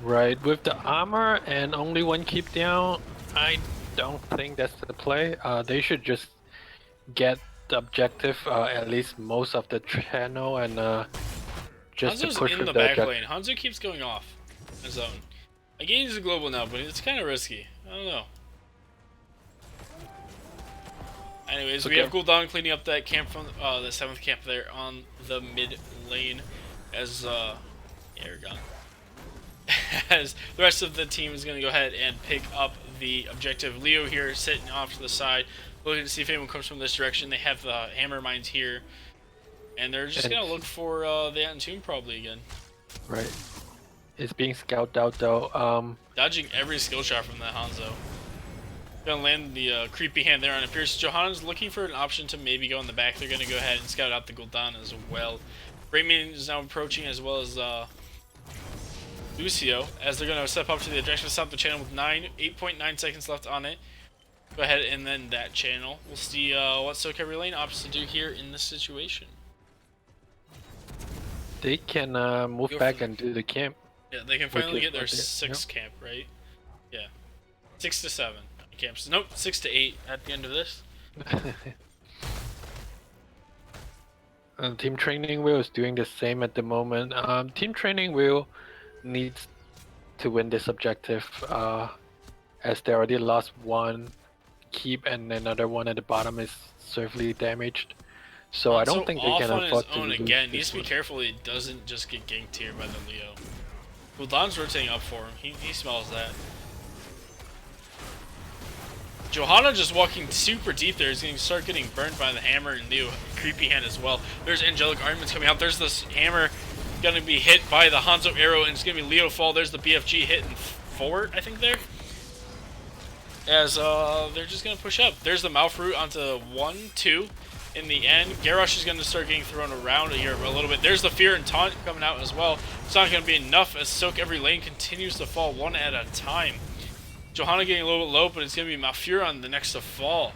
Right, with the armor and only one keep down, I don't think that's the play. They should just get the objective, at least most of the channel, and just to Hanzo's push in with the the back lane. Hanzo keeps going off his own. I get he's a global now, but it's kind of risky. I don't know. Anyways, we have Gul'dan cleaning up that camp from the 7th camp there on the mid lane, as yeah, we're gone. As the rest of the team is going to go ahead and pick up the objective. Leo here sitting off to the side, looking to see if anyone comes from this direction. They have the hammer mines here, and they're just going to look for the Entomb probably again. Right. It's being scouted out though. Dodging every skill shot from that Hanzo. Gonna land the creepy hand there on Pierce. Johanna's looking for an option to maybe go in the back. They're gonna go ahead and scout out the Gul'dan as well. Rayman is now approaching, as well as Lucio, as they're gonna step up to the objective, stop the channel with 8.9 seconds left on it. Go ahead and then that channel. We'll see what sOaK LaNe opts to do here in this situation. They can move back and do the camp. Yeah, they can finally get their 6th camp, right? Yeah, 6 to 7 camps. Nope, 6 to 8 at the end of this. Team Training Wheel is doing the same at the moment. Team Training Wheel needs to win this objective, as they already lost one keep and another one at the bottom is severely damaged. So I don't think they can afford to lose again. this Needs to be careful he doesn't just get ganked here by the Leo. Gul'dan's rotating up for him. He smells that. Johanna just walking super deep there is going to start getting burned by the hammer and Leo creepy hand as well. There's angelic armaments coming out. There's this hammer going to be hit by the Hanzo arrow, and it's going to be Leo fall. There's the BFG hitting forward, I think there. As they're just going to push up. There's the mouth root onto 1, 2. In the end, Garrosh is going to start getting thrown around here a little bit. There's the fear and taunt coming out as well. It's not going to be enough as sOaK LaNe continues to fall one at a time. Johanna getting a little bit low, but it's going to be Malfurion the next to fall.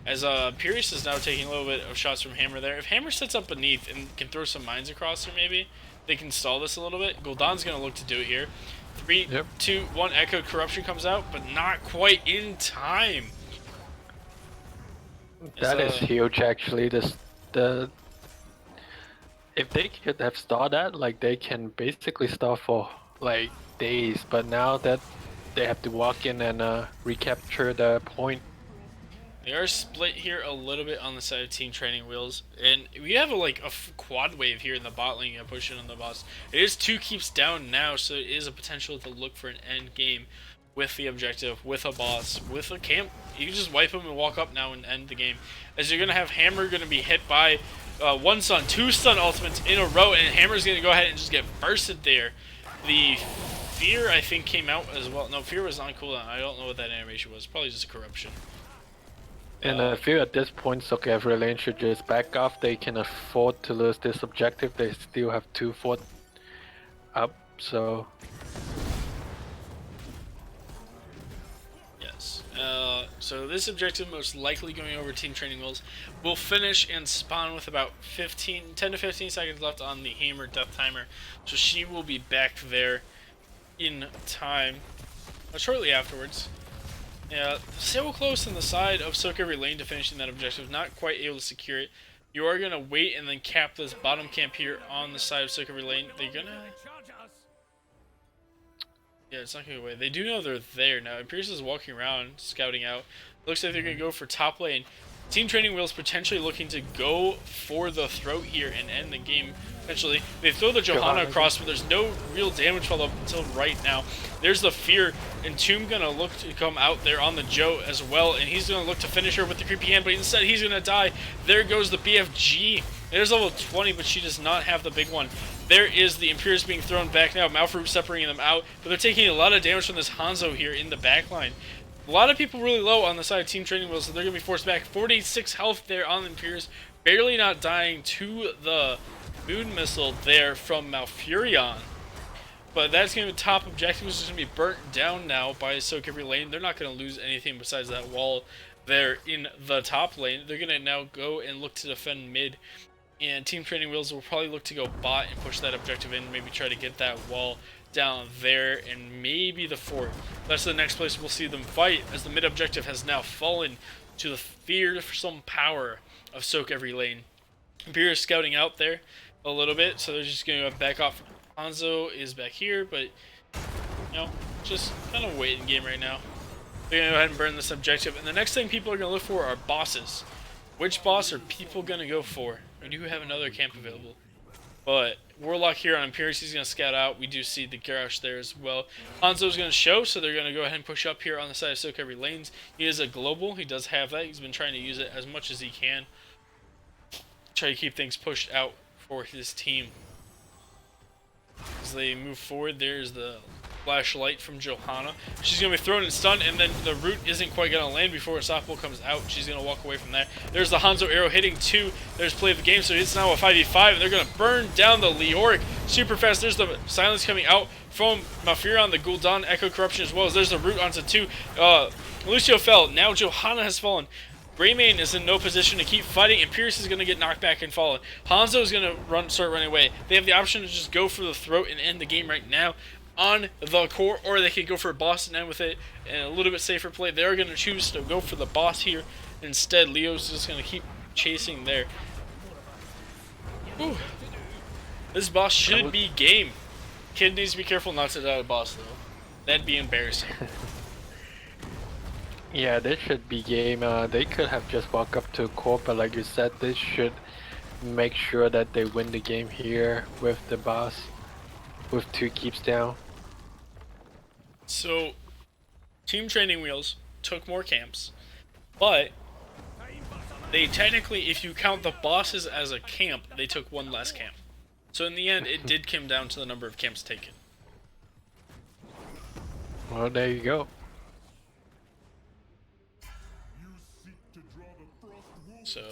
As Pierce is now taking a little bit of shots from Hammer there. If Hammer sets up beneath and can throw some mines across there maybe, they can stall this a little bit. Gul'dan's going to look to do it here. 3, 2, 1, Echo Corruption comes out, but not quite in time. That is huge, actually. If they could have stalled that, like, they can basically stall for like days. But now that they have to walk in and recapture the point. They are split here a little bit on the side of Team Training Wheels, and we have a quad wave here in the bot lane pushing on the boss. It is 2 keeps down now, so it is a potential to look for an end game with the objective, with a boss, with a camp. You can just wipe them and walk up now and end the game. As you're going to have Hammer going to be hit by 1 stun, 2 stun ultimates in a row, and Hammer's going to go ahead and just get bursted there. The Fear, I think, came out as well. No, Fear was on cooldown. I don't know what that animation was. Probably just a corruption. And I feel at this point, sOaK LaNe should just back off. They can afford to lose this objective. They still have 2 fort up, so... Yes. So this objective, most likely going over Team Training Wheels, will finish and spawn with about 10 to 15 seconds left on the Hammer death timer. So she will be back there in time shortly afterwards. Yeah, so close on the side of sOaK LaNe to finishing that objective, not quite able to secure it. You are going to wait and then cap this bottom camp here on the side of sOaK LaNe. They're going to... Yeah, it's not going to go away. They do know they're there now. Pierce is walking around, scouting out. Looks like they're going to go for top lane. Team Training Wheels potentially looking to go for the throat here and end the game. Potentially, they throw the Johanna across, but there's no real damage followed up until right now. There's the Fear, and Tomb gonna look to come out there on the Joe as well, and he's gonna look to finish her with the creepy hand, but instead he's gonna die. There goes the BFG. There's level 20, but she does not have the big one. There is the Imperius being thrown back now. Malfruit separating them out, but they're taking a lot of damage from this Hanzo here in the backline. A lot of people really low on the side of Team Training Wheels, so they're gonna be forced back. 46 health there on the Imperius, barely not dying to the Moon Missile there from Malfurion. But that's going to be the top objective, which is going to be burnt down now by sOaK every lane. They're not going to lose anything besides that wall there in the top lane. They're going to now go and look to defend mid. And Team Training Wheels will probably look to go bot and push that objective in. Maybe try to get that wall down there and maybe the fort. That's the next place we'll see them fight, as the mid objective has now fallen to the fearsome power of sOaK every lane. Imperial is scouting out there a little bit, so they're just going to back off. Hanzo is back here, but, you know, just kind of waiting game right now. They're going to go ahead and burn this objective. And the next thing people are going to look for are bosses. Which boss are people going to go for? We do have another camp available. But Warlock here on Imperius, he's going to scout out. We do see the Garrosh there as well. Hanzo's going to show, so they're going to go ahead and push up here on the side of sOaK every lanes. He is a global. He does have that. He's been trying to use it as much as he can. Try to keep things pushed out for his team. As they move forward, there's the flashlight from Johanna. She's going to be thrown and stunned, and then the root isn't quite going to land before Unstoppable comes out. She's going to walk away from there. There's the Hanzo arrow hitting 2. There's play of the game, so it's now a 5v5, and they're going to burn down the Leoric super fast. There's the silence coming out from Malfurion, the Gul'dan Echo Corruption as well, as there's the root onto 2. Lucio fell. Now Johanna has fallen. Greymane is in no position to keep fighting, and Pierce is going to get knocked back and fall. Hanzo is going to start running away. They have the option to just go for the throat and end the game right now on the core, or they could go for a boss and end with it, and a little bit safer play. They're going to choose to go for the boss here. Instead, Leo's just going to keep chasing there. Whew. This boss should be game. Kid needs to be careful not to die to boss, though. That'd be embarrassing. Yeah, this should be game. They could have just walked up to core, but like you said, this should make sure that they win the game here with the boss, with 2 keeps down. So, Team Training Wheels took more camps, but they technically, if you count the bosses as a camp, they took 1 less camp. So in the end, it did come down to the number of camps taken. Well, there you go. So,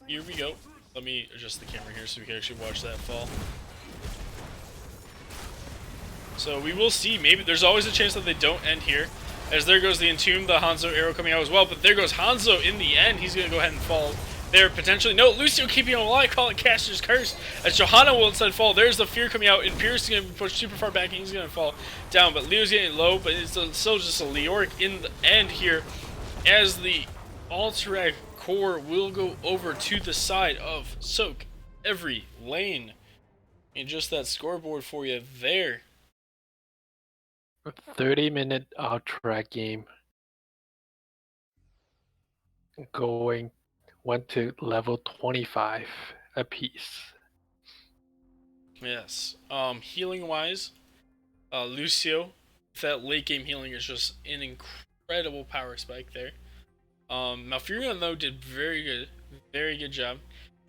here we go. Let me adjust the camera here so we can actually watch that fall. So we will see. Maybe there's always a chance that they don't end here. As there goes the Entomb, the Hanzo arrow coming out as well. But there goes Hanzo in the end. He's going to go ahead and fall there potentially. No, Lucio keeping him alive. Call it Caster's Curse. As Johanna will instead fall. There's the Fear coming out. And Pierce is going to be pushed super far back. And he's going to fall down. But Leo's getting low. But it's still just a Leoric in the end here. As the Alterac core will go over to the side of sOaK every lane. And just that scoreboard for you there. 30-minute out-track game. Went to level 25 apiece. Yes. Healing wise, Lucio, that late game healing is just an incredible power spike there. Malfurion though did very good job.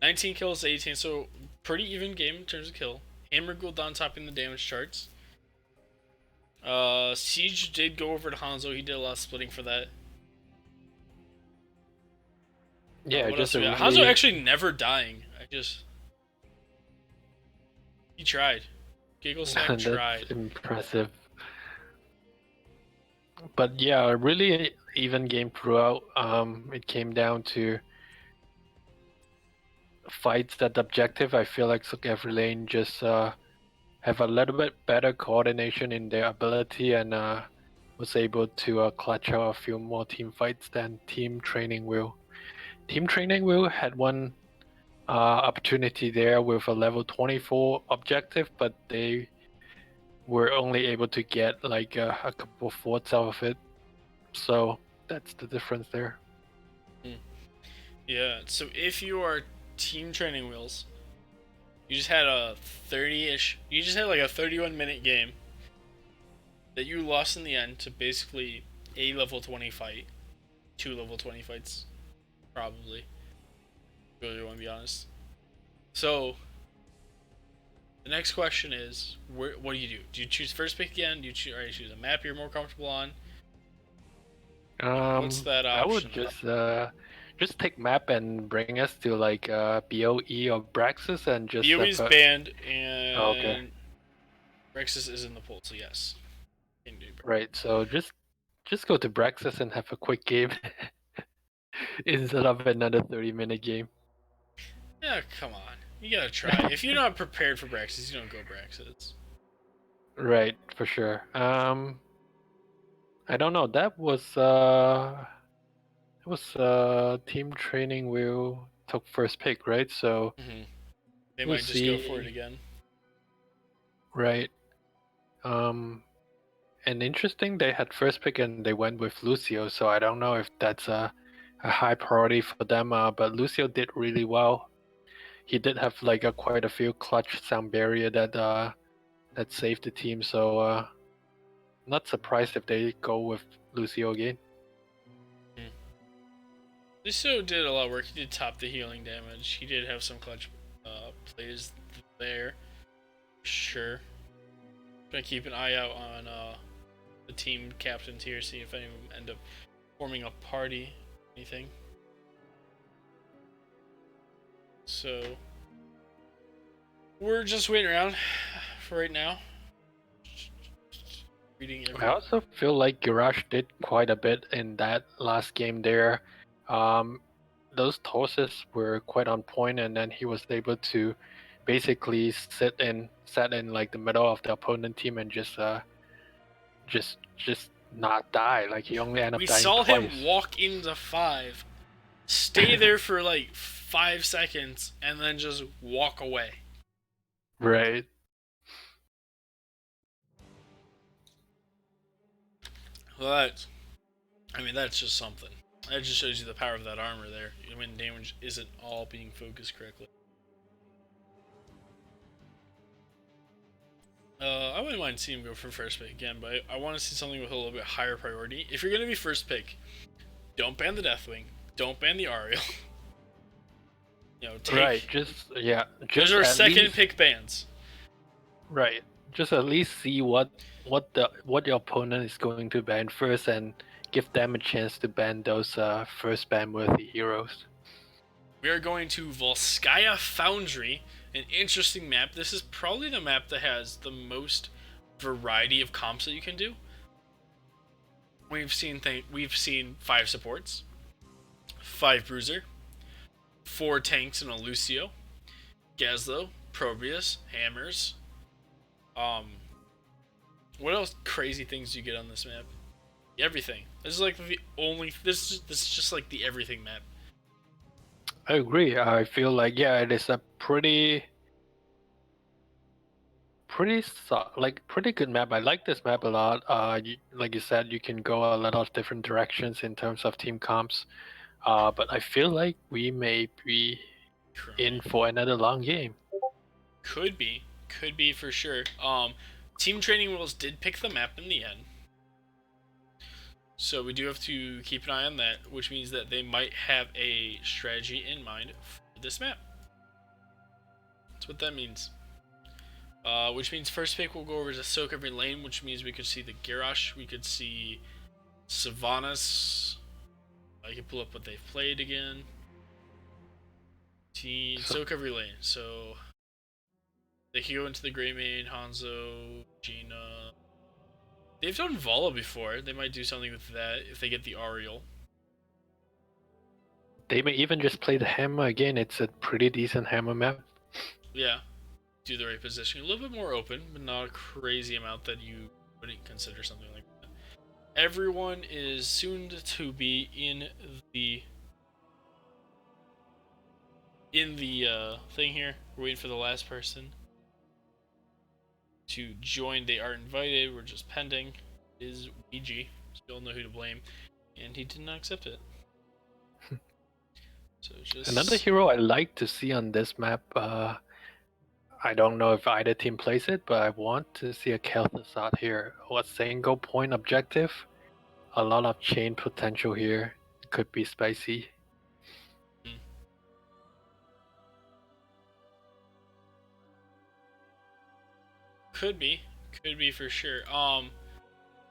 19 kills to 18, so pretty even game in terms of kill. Hammer Gul'dan topping the damage charts. Siege did go over to Hanzo. He did a lot of splitting for that. Yeah, just a Hanzo actually never dying. He tried. Gigglesnack tried. That's impressive. But yeah, a really even game throughout. It came down to fights that objective. I feel like sOaK every lane just have a little bit better coordination in their ability, and was able to clutch out a few more team fights than Team Training Wheel. Team Training Wheel had one opportunity there with a level 24 objective, but they were only able to get like a couple forts out of it. So that's the difference there. Yeah, so if you are Team Training Wheels, you just had a 30-ish, you just had like a 31-minute game that you lost in the end to basically a level 20 fight, 2 level 20 fights, probably. Really want to be honest. So the next question is, what do you do? Do you choose first pick again? Do you choose a map you're more comfortable on? What's that option? I would just take map and bring us to like BOE or Braxis and just BOE's banned, and okay. Nexus is in the pool, so yes. Can do Right. So just go to Braxis and have a quick game instead of another 30-minute game. Yeah, come on. You gotta try. If you're not prepared for Braxis, you don't go Braxis. Right, for sure. I don't know. That was team training. We took first pick, right? So Mm-hmm. They we'll might just go for it see. again. Right. Um, and interesting, they had first pick and they went with Lucio. So I don't know if that's a high priority for them. But Lucio did really well. He did have like quite a few clutch sound barrier that saved the team. So not surprised if they go with Lucio again. Mm. Lucio did a lot of work. He did top the healing damage. He did have some clutch plays there. Sure. Gonna keep an eye out on the team captains here, see if any of them end up forming a party, anything. So we're just waiting around for right now. Reading I also feel like Garage did quite a bit in that last game there. Those tosses were quite on point, and then he was able to basically sat in like the middle of the opponent team and just not die. Like he only ended We up dying saw him twice. walk into 5, stay there for like 5 seconds, and then just walk away. Right. Well, that's just something. That just shows you the power of that armor there when damage isn't all being focused correctly. I wouldn't mind seeing him go for first pick again, but I want to see something with a little bit higher priority. If you're going to be first pick, don't ban the Deathwing, don't ban the Ariel. Right. Those are At second least pick bans. right. Just at least see what your opponent is going to ban first, and give them a chance to ban those first ban worthy heroes. We are going to Volskaya Foundry, an interesting map. This is probably the map that has the most variety of comps that you can do. We've seen 5 supports, 5 bruiser, 4 tanks and a Lucio, Gazlo, Probius, hammers. What else crazy things do you get on this map? Everything. This is like the only. This is just like the everything map. I agree. I feel like it is a pretty good map. I like this map a lot. Like you said, you can go a lot of different directions in terms of team comps. But I feel like we may be in for another long game. Could be for sure. Team Training Rules did pick the map in the end, so we do have to keep an eye on that, which means that they might have a strategy in mind for this map. That's what that means. Which means first pick we'll go over to sOaK every lane, which means we could see the Garrosh, we could see Sylvanas. I can pull up what they've played again. sOaK every lane, so they can go into the Greymane, Hanzo, Gina. They've done Vala before. They might do something with that if they get the Ariel. They may even just play the hammer again. It's a pretty decent hammer map. Yeah, do the right positioning. A little bit more open, but not a crazy amount that you wouldn't consider something like that. Everyone is soon to be in the thing here. We're waiting for the last person to join. They are invited. We're just pending. It is Ouija. Still know who to blame, and he did not accept it. So just Another hero I like to see on this map. I don't know if either team plays it, but I want to see a Kel'Thuzad here. A single point objective. A lot of chain potential here. Could be spicy. Could be for sure.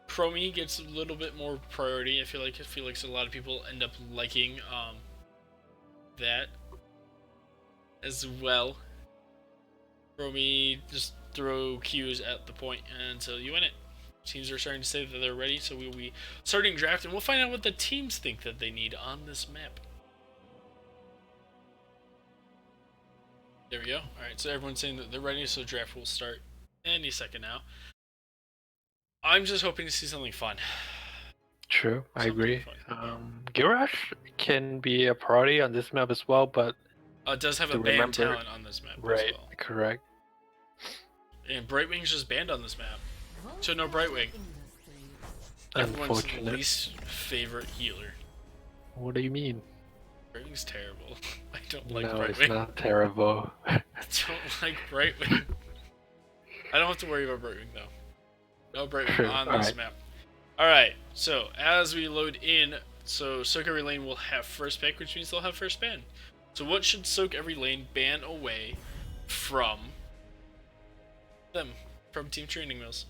Chromie gets a little bit more priority. I feel like a lot of people end up liking that as well. Chromie just throw Qs at the point until you win it. Teams are starting to say that they're ready, so we'll be starting draft, and we'll find out what the teams think that they need on this map. There we go. Alright, so everyone's saying that they're ready, so draft will start any second now. I'm just hoping to see something fun. True, I agree. Girash can be a party on this map as well, but it does have a banned talent on this map as well. Correct. And Brightwing's just banned on this map, so no Brightwing. Everyone's least favorite healer. What do you mean? Brightwing's terrible. I don't like Brightwing. No, it's not terrible. I don't like Brightwing. I don't have to worry about Brightwing though. No Brightwing on this map. Alright, so as we load in, so sOaK every lane will have first pick, which means they'll have first ban. So what should sOaK every lane ban away from them, from Team Training Wheels?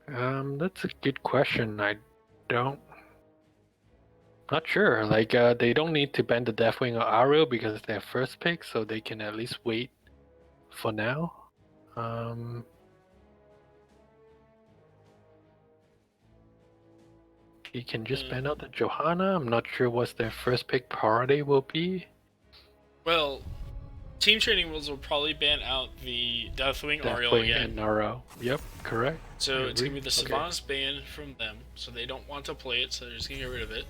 That's a good question. Not sure. Like, they don't need to ban the Deathwing or Ariel because they're first pick, so they can at least wait for now. You can just ban out the Johanna. I'm not sure what their first pick priority will be. Well, Team Training Wheels will probably ban out the Deathwing Ariel again. And Naro. Yep, correct. So it's going to be the Sylvanas ban from them, so they don't want to play it, so they're just going to get rid of it.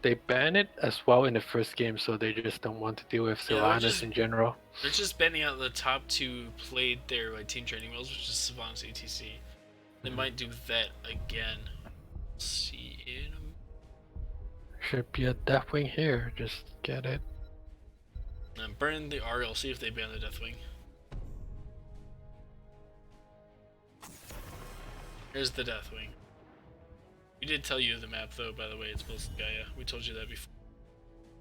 They ban it as well in the first game, so they just don't want to deal with Sylvanas in general. They're just banning out the top two played there by Team Training Wheels, which is Sylvanas ATC. They might do that again. See in should be a Deathwing here, just get it. And burn the Ariel, see if they ban the Deathwing. Here's the Deathwing. We did tell you the map though, by the way, it's Gaia. We told you that before.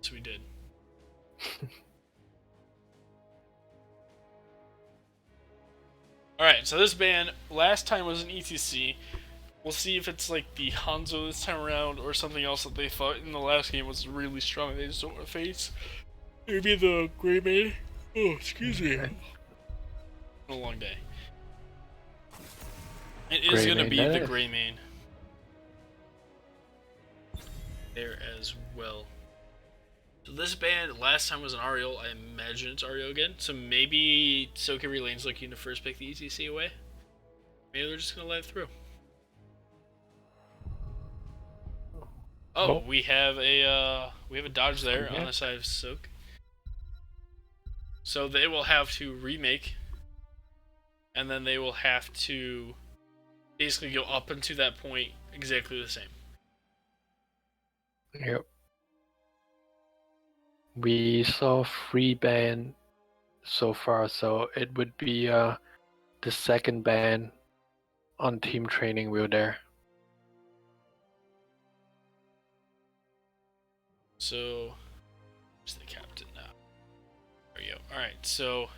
So we did. Alright, so this ban last time was an ETC. We'll see if it's like the Hanzo this time around or something else that they thought in the last game was really strong. They just don't want to face. Maybe the Greymane. Oh, excuse me. A long day. It is going to be the Greymane there as well. So this ban last time was an Ariel. I imagine it's Ariel again. So maybe sOaK every lane's looking to first pick the ETC away. Maybe they're just going to let it through. Oh, we have a dodge there on the side of sOaK. So they will have to remake, and then they will have to basically go up into that point exactly the same. Yep. We saw 3 ban so far, so it would be the second ban on Team Training Wheel there. So, where's the captain now? There we go. Alright, so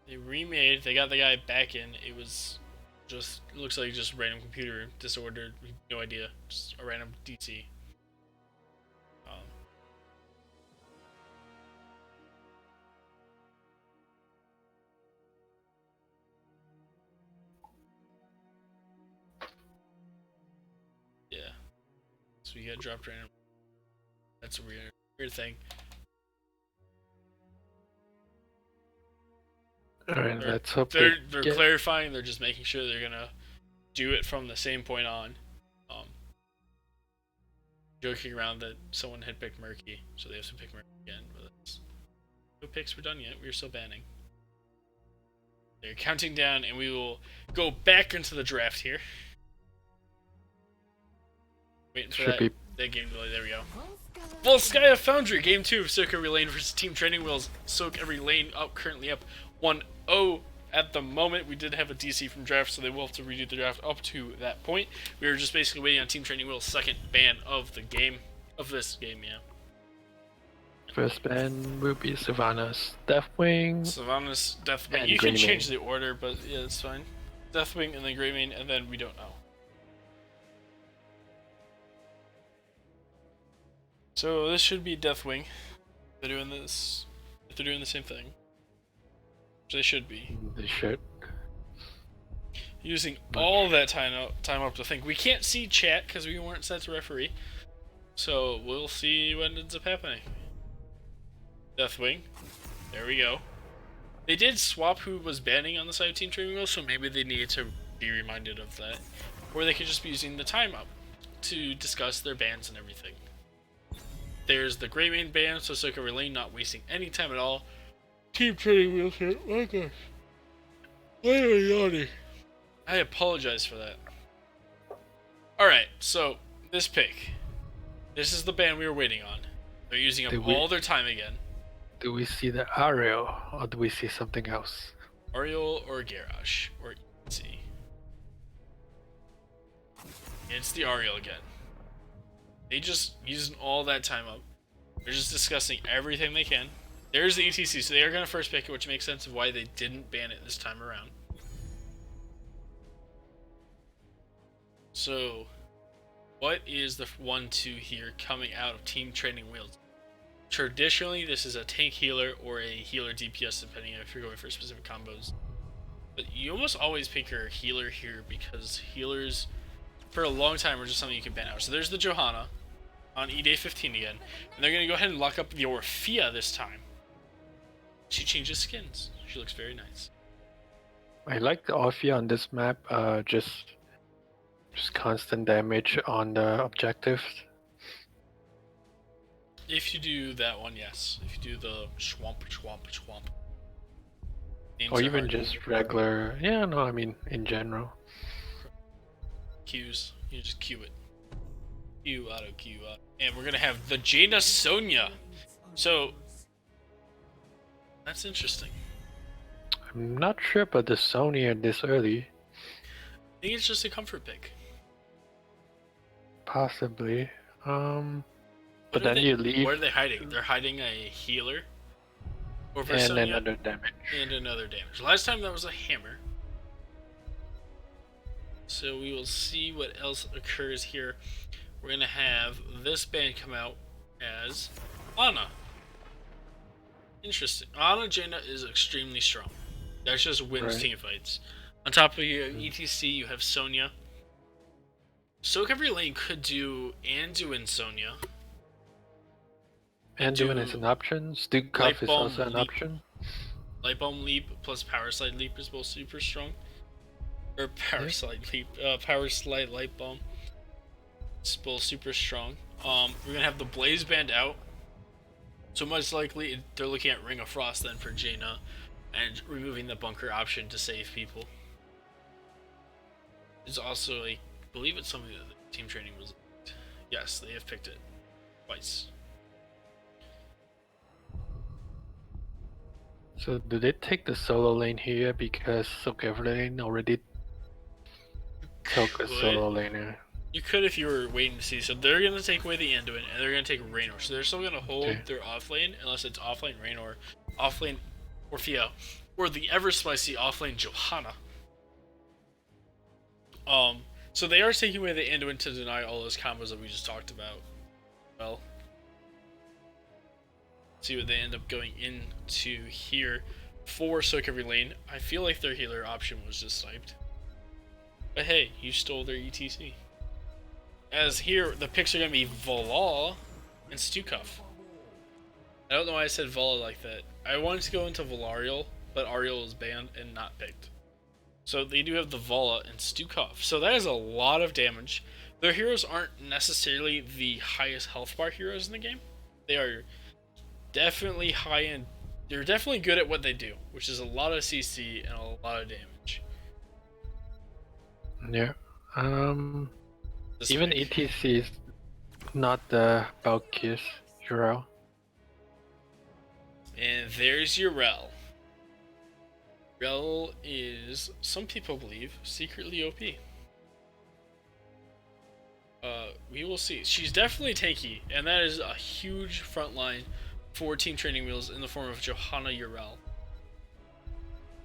they remade, they got the guy back in. It was just, it looks like just random computer disordered. No idea. Just a random DC. Yeah. So we got dropped random. That's a weird thing. Alright, let's hope they're clarifying. They're just making sure they're gonna do it from the same point on. Joking around that someone had picked Murky, so they have to pick Murky again. But no picks were done yet. We're still banning. They're counting down, and we will go back into the draft here. Waiting for that game delay. There we go. Volskaya Foundry, Game 2 of sOaK every lane versus Team Training Wheels. sOaK every lane currently up 1-0 at the moment. We did have a DC from draft, so they will have to redo the draft up to that point. We were just basically waiting on Team Training Wheels' second ban of the game, of this game, yeah. First ban will be Sylvanas Deathwing. Sylvanas Deathwing. You can change the order, but yeah, it's fine. Deathwing and then Greymane, and then we don't know. So this should be Deathwing. They're doing this If they're doing the same thing. Which they should be. They should. Using all that time up to think. We can't see chat because we weren't set to referee. So we'll see what ends up happening. Deathwing. There we go. They did swap who was banning on the side of Team Training Wheels, so maybe they need to be reminded of that. Or they could just be using the time up to discuss their bans and everything. There's the Grey Main ban, so sOaK and LaNe not wasting any time at all. Team Training Wheels here. Oh my gosh. Why am I yawning? I apologize for that. Alright, so this pick. This is the ban we were waiting on. They're using up all their time again. Do we see the Ariel, or do we see something else? Ariel or Garage, or EC. It's the Ariel again. They just using all that time up. They're just discussing everything they can. There's the ETC, so they are going to first pick it, which makes sense of why they didn't ban it this time around. So, what is the 1-2 here coming out of Team Training Wheels? Traditionally, this is a tank healer or a healer DPS, depending on if you're going for specific combos. But you almost always pick your healer here because healers, for a long time, are just something you can ban out. So there's the Johanna on E-Day 15 again. And they're going to go ahead and lock up the Orphea this time. She changes skins. She looks very nice. I like the Orphea on this map, just constant damage on the objectives. If you do that one, yes. If you do the swamp. Or even just regular, yeah, no, I mean, in general. Qs. You just Q it. Q, auto, Q, auto. And we're gonna have the Jaina Sonya. So, that's interesting. I'm not sure about the Sonya this early. I think it's just a comfort pick. Possibly. But then you leave. What are they hiding? They're hiding a healer. Over And Sonya, another damage. and another damage. Last time that was a hammer. So we will see what else occurs here. We're going to have this band come out as Ana. Interesting. Ana Jaina is extremely strong. That just wins team fights. On top of you have ETC, you have Sonya. sOaK every lane could do Anduin Sonya. Anduin is an option. Stukov is also an option. Light Bomb Leap plus Power Slide Leap is both super strong. Or Power Slide Leap. Power Slide Light Bomb. It's both super strong. We're going to have the Blaze Band out. So most likely they're looking at Ring of Frost then for Jaina. And removing the bunker option to save people. It's also, I believe it's something that the team training was. Yes, they have picked it. Twice. So do they take the solo lane here because sOaK every lane already took a solo laner? You could if you were waiting to see. So they're going to take away the Anduin and they're going to take Raynor. So they're still going to hold their off lane unless it's offlane Raynor, offlane Orphea, or the ever spicy offlane Johanna. So they are taking away the Anduin to deny all those combos that we just talked about. Well, see what they end up going into here for sOaK every lane. I feel like their healer option was just sniped. But hey, you stole their ETC. As here, the picks are going to be Valal and Stukov. I don't know why I said Vala like that. I wanted to go into Valariel, but Ariel was banned and not picked. So they do have the Vala and Stukov. So that is a lot of damage. Their heroes aren't necessarily the highest health bar heroes in the game. They are definitely high end. They're definitely good at what they do, which is a lot of CC and a lot of damage. Yeah. Even ETC is not the bulkiest hero. And there's your Rel. Rel is, some people believe, secretly OP. We will see. She's definitely tanky, and that is a huge front line for Team Training Wheels in the form of Johanna Urel.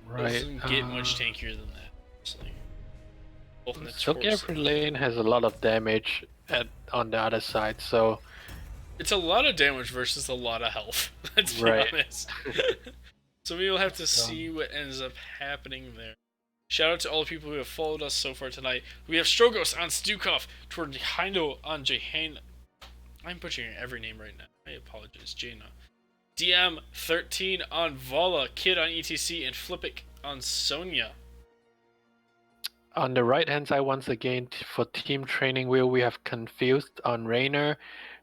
Right. Doesn't get much tankier than that, honestly. sOaK every lane has a lot of damage on the other side, so It's a lot of damage versus a lot of health. Let's be Right. honest. So we will have to So, see what ends up happening there. Shout out to all the people who have followed us so far tonight. We have Strogos on Stukov, toward Heindo on Jehan. I'm butchering every name right now. I apologize, Jaina. DM13 on Vala, Kid on ETC, and Flippic on Sonya. on the right hand side, once again, for team training wheel, we have Confused on Rainer,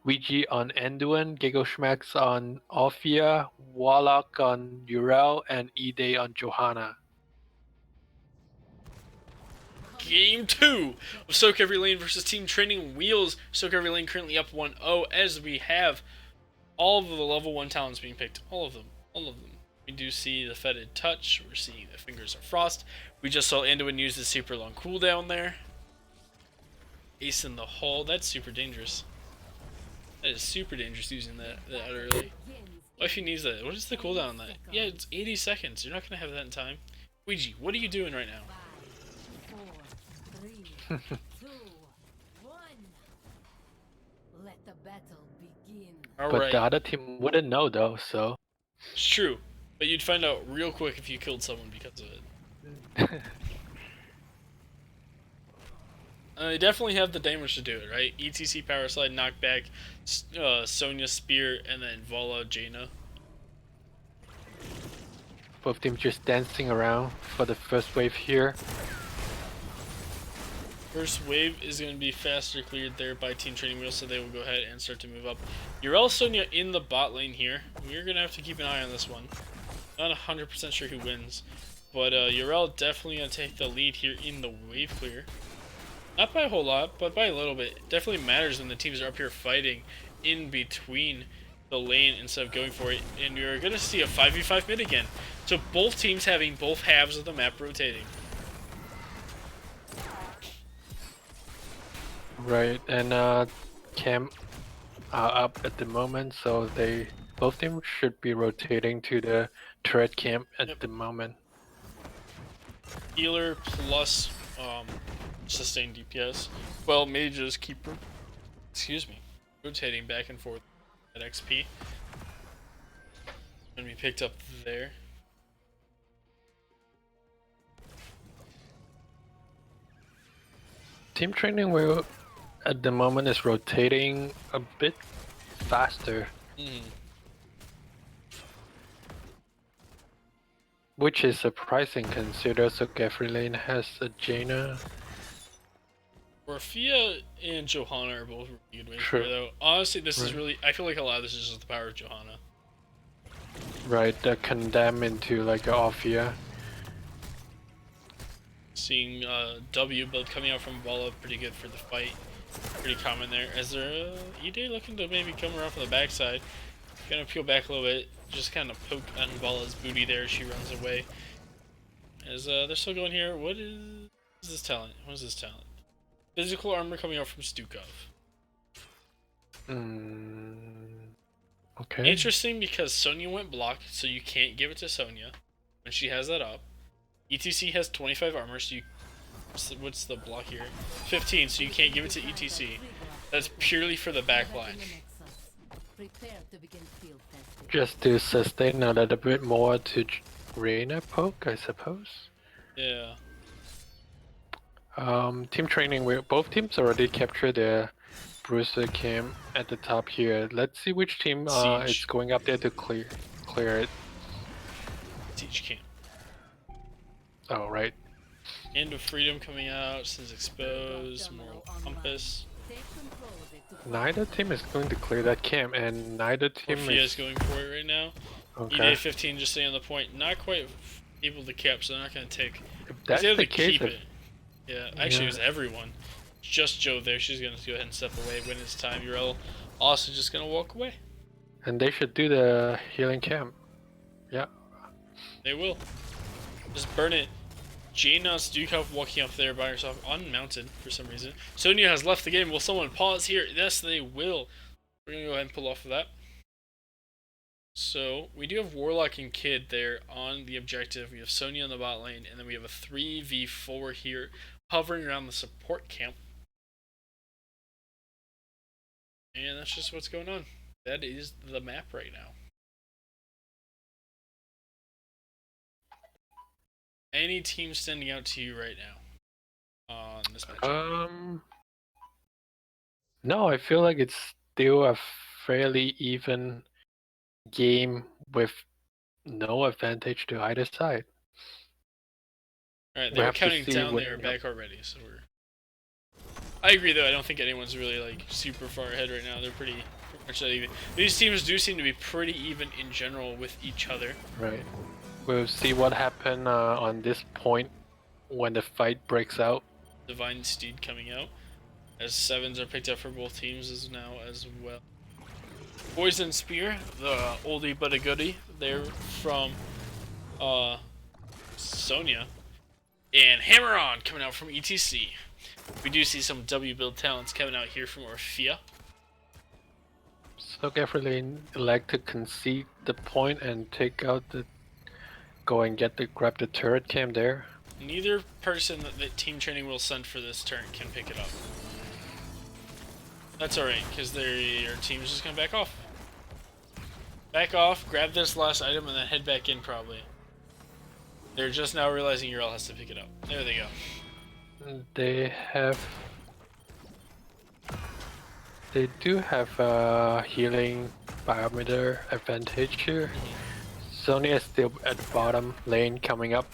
VG on Enduin, Gigoschmax on Alfia, Warlock on Urel, and E-Day on Johanna. Game 2 of sOaK Every Lane versus Team Training Wheels. sOaK Every Lane currently up 1-0 as we have all of the level 1 talents being picked. All of them. All of them. We do see the Fetid Touch. We're seeing the Fingers of Frost. We just saw Anduin use the super long cooldown there. Ace in the Hole. That's super dangerous. That is super dangerous using that early. What if he needs that? What is the cooldown on that? Yeah, it's 80 seconds. You're not going to have that in time. Ouija, what are you doing right now? 5, 4, 3, 2, 1. Let the battle begin. But Alright. the other team wouldn't know though, so. It's true. But you'd find out real quick if you killed someone because of it. They definitely have the damage to do it, right? ETC Power Slide, Knockback, Sonya Spear, and then Vala Jaina. Both teams just dancing around for the first wave here. First wave is going to be faster cleared there by Team Training Wheels, so they will go ahead and start to move up. Urel Sonya in the bot lane here. We're going to have to keep an eye on this one. Not 100% sure who wins, but Urel definitely going to take the lead here in the wave clear. Not by a whole lot, but by a little bit. It definitely matters when the teams are up here fighting in between the lane instead of going for it. And you're going to see a 5v5 mid again. So both teams having both halves of the map rotating. Right, and Cam are up at the moment, so both teams should be rotating to the turret camp at the moment. Healer plus sustained DPS. Well, mages keep, rotating back and forth at XP. And we picked up there. Team training wheel at the moment is rotating a bit faster, which is surprising considering sOaK Every Lane has a Jaina. Orphea and Johanna are both really good ways Sure. here, though. Honestly, this is really, I feel like a lot of this is just the power of Johanna. Right, the condemn into like a Alfia. Seeing W build coming out from Vala, pretty good for the fight. Pretty common there. As they're E-Day looking to maybe come around from the backside. Gonna peel back a little bit, just kind of poke on Vala's booty there as she runs away. As they're still going here. What is this talent? What is this talent? Physical armor coming out from Stukov. Okay. Interesting because Sonya went block, so you can't give it to Sonya when she has that up. ETC has 25 armor, so you... What's the block here? 15, so you can't give it to ETC. That's purely for the backline. Just to sustain a little bit more to Reina poke, I suppose. Yeah. Team training, both teams already captured their Bruiser camp at the top here. Let's see which team is going up there to clear it. Siege camp. Oh, right. End of Freedom coming out, since exposed, Moral Compass. Neither team is going to clear that camp, and neither team is going for it right now. Okay. E-Day 15 just staying on the point, not quite able to cap, so they're not going to take. If that's the case, yeah, actually, it was everyone. Just Joe there. She's going to go ahead and step away when it's time. Urel also just going to walk away. And they should do the healing camp. Yeah. They will. Just burn it. Jaina Stukov walking up there by herself, unmounted for some reason. Sonya has left the game. Will someone pause here? Yes, they will. We're going to go ahead and pull off of that. So, we do have Warlock and Kid there on the objective. We have Sonya in the bot lane, and then we have a 3v4 here hovering around the support camp. And that's just what's going on. That is the map right now. Any team standing out to you right now on this match? No, I feel like it's still a fairly even game with no advantage to either side. Alright, We they were have to counting see down, what. they were back already, so we're... I agree though, I don't think anyone's really like super far ahead right now. They're pretty much that even. These teams do seem to be pretty even in general with each other. Right. We'll see what happens on this point when the fight breaks out. Divine Steed coming out. As 7s are picked up for both teams as now as well. Poison Spear, the oldie but a goodie. They're from Sonya. And Hammer On coming out from ETC. We do see some W build talents coming out here from Orphea. So definitely like to concede the point and take out the go and grab the turret cam there. Neither person that team training will send for this turn can pick it up. That's alright, because their team is just gonna back off. Back off, grab this last item, and then head back in probably. They're just now realizing Urel has to pick it up. There they go. They do have a healing biometer advantage here. Sonya is still at the bottom lane coming up.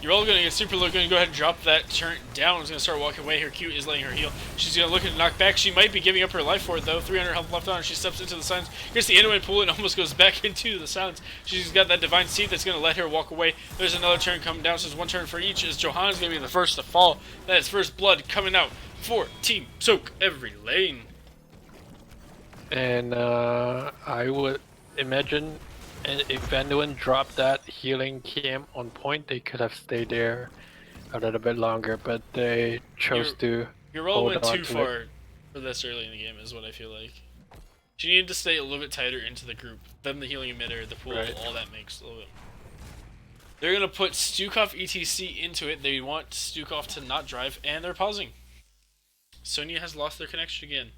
Urel gonna get super low, gonna go ahead and drop that turret down. Is gonna start walking away. Her Q is letting her heal. She's gonna look at knock back. She might be giving up her life for it though. 300 health left on her. She steps into the silence. Gets the Anduin pull and almost goes back into the silence. She's got that divine seed that's gonna let her walk away. There's another turn coming down, so there's one turn for each. As Johanna's gonna be the first to fall. That is first blood coming out for Team sOaK every lane. And I would imagine if Anduin dropped that healing cam on point, they could have stayed there a little bit longer, but they chose to Urel went too to far for this early in the game, is what I feel like. She needed to stay a little bit tighter into the group. Then the healing emitter, the pool, Right. all that makes a little bit. They're gonna put sOaK ETC into it. They want sOaK to not drive, and they're pausing. Sonya has lost their connection again.